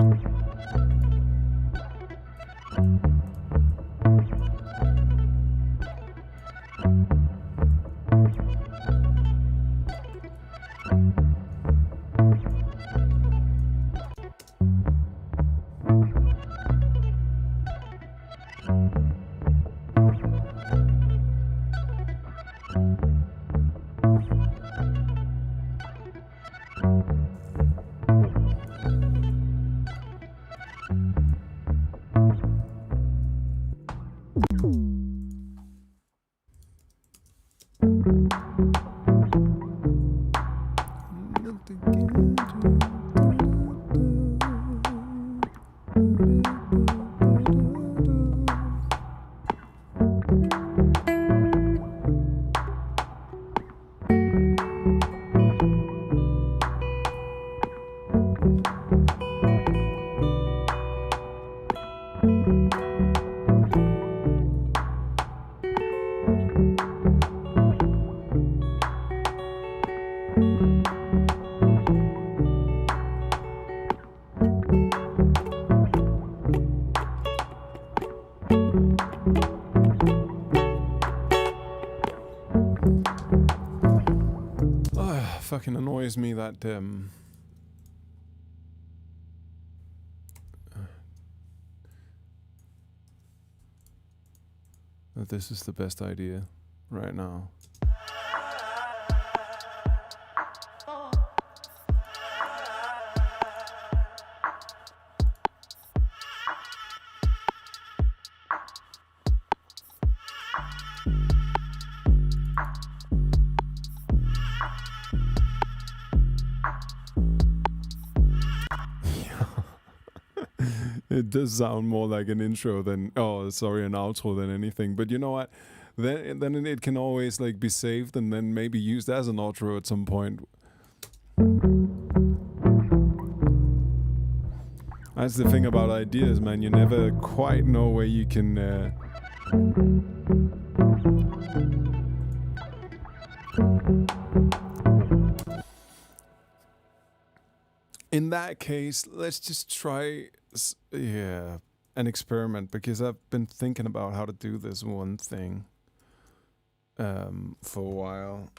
Fucking annoys me that that this is the best idea right now. It does sound more like an intro than an outro than anything. But you know what? Then it can always like be saved and then maybe used as an outro at some point. That's the thing about ideas, man. You never quite know where you can. In that case, let's just try, an experiment, because I've been thinking about how to do this one thing for a while.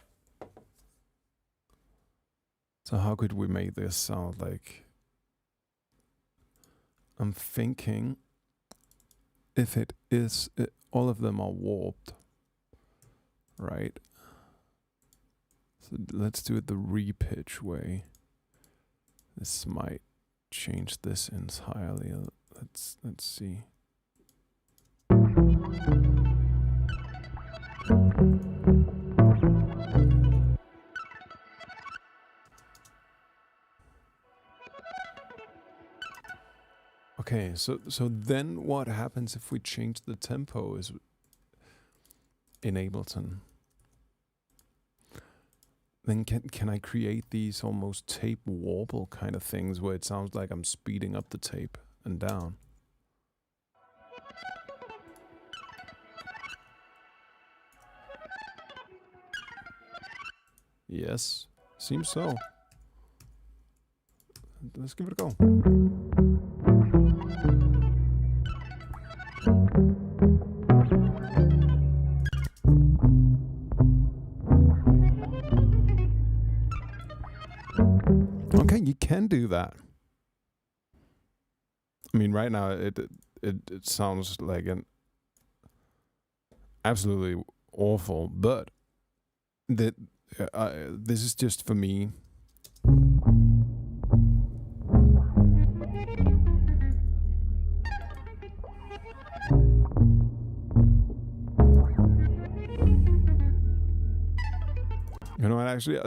So how could we make this sound like? I'm thinking if it is, all of them are warped, right? So let's do it the repitch way. This might change this entirely. Let's see. Okay, so then what happens if we change the tempo is in Ableton? Then can I create these almost tape warble kind of things where it sounds like I'm speeding up the tape and down? Yes, seems so. Let's give it a go. Okay, you can do that. I mean, right now it sounds like an absolutely awful, but this is just for me. You know what? Actually,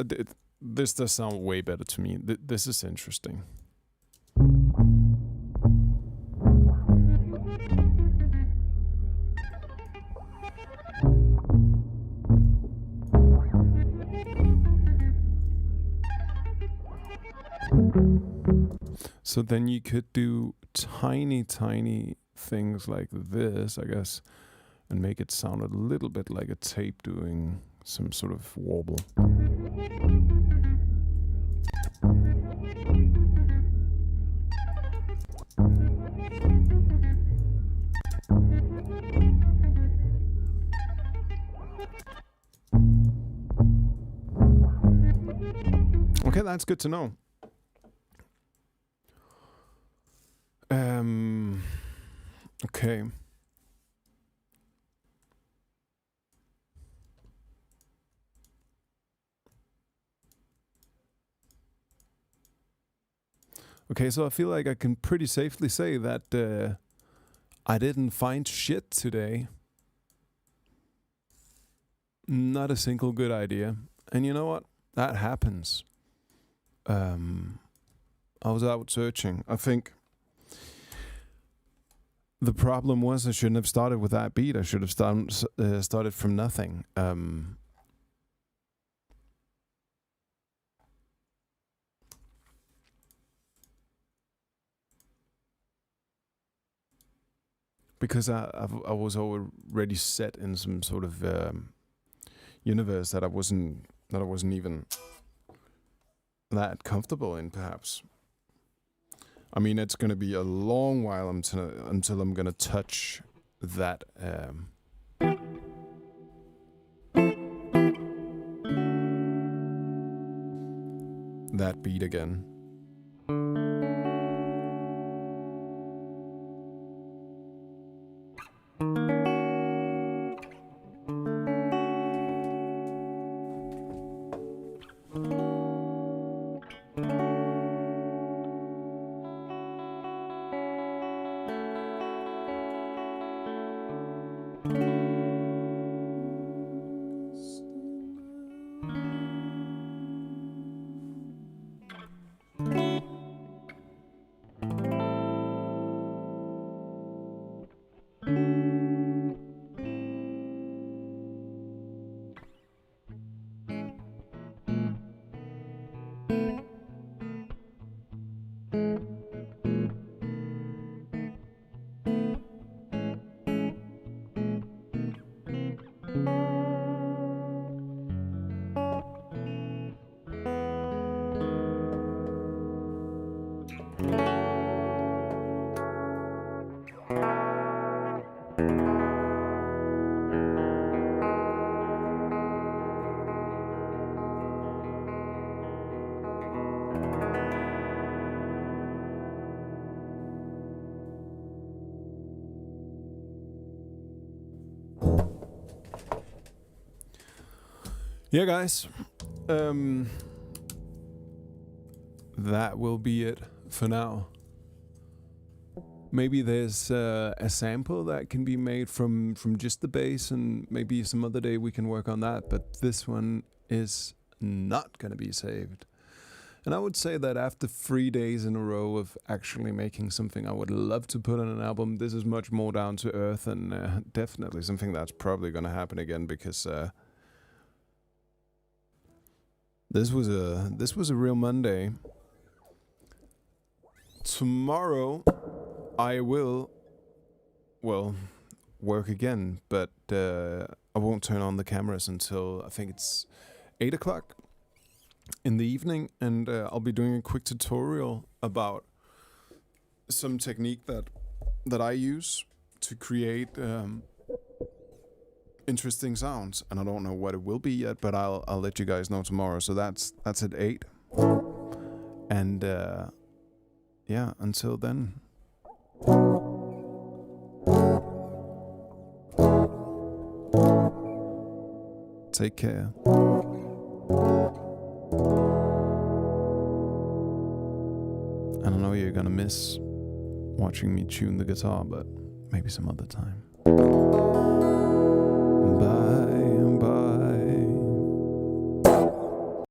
this does sound way better to me. This is interesting. So then you could do tiny things like this, I guess, and make it sound a little bit like a tape doing some sort of warble. Okay, that's good to know. Okay. Okay, so I feel like I can pretty safely say that I didn't find shit today. Not a single good idea. And you know what? That happens. I was out searching. I think the problem was I shouldn't have started with that beat. I should have started from nothing. Because I was already set in some sort of universe that I wasn't even that comfortable in, perhaps. I mean, it's going to be a long while until I'm going to touch that that beat again. Yeah, guys. That will be it for now. Maybe there's a sample that can be made from just the bass, and maybe some other day we can work on that. But this one is not going to be saved. And I would say that after 3 days in a row of actually making something I would love to put on an album, this is much more down to earth, and definitely something that's probably going to happen again, because this was a real Monday. Tomorrow I will, well, work again, but I won't turn on the cameras until I think it's 8 o'clock in the evening, and I'll be doing a quick tutorial about some technique that I use to create interesting sounds, and I don't know what it will be yet, but I'll let you guys know tomorrow. So that's at 8, and yeah, until then. Take care. And I know you're gonna miss watching me tune the guitar, but maybe some other time.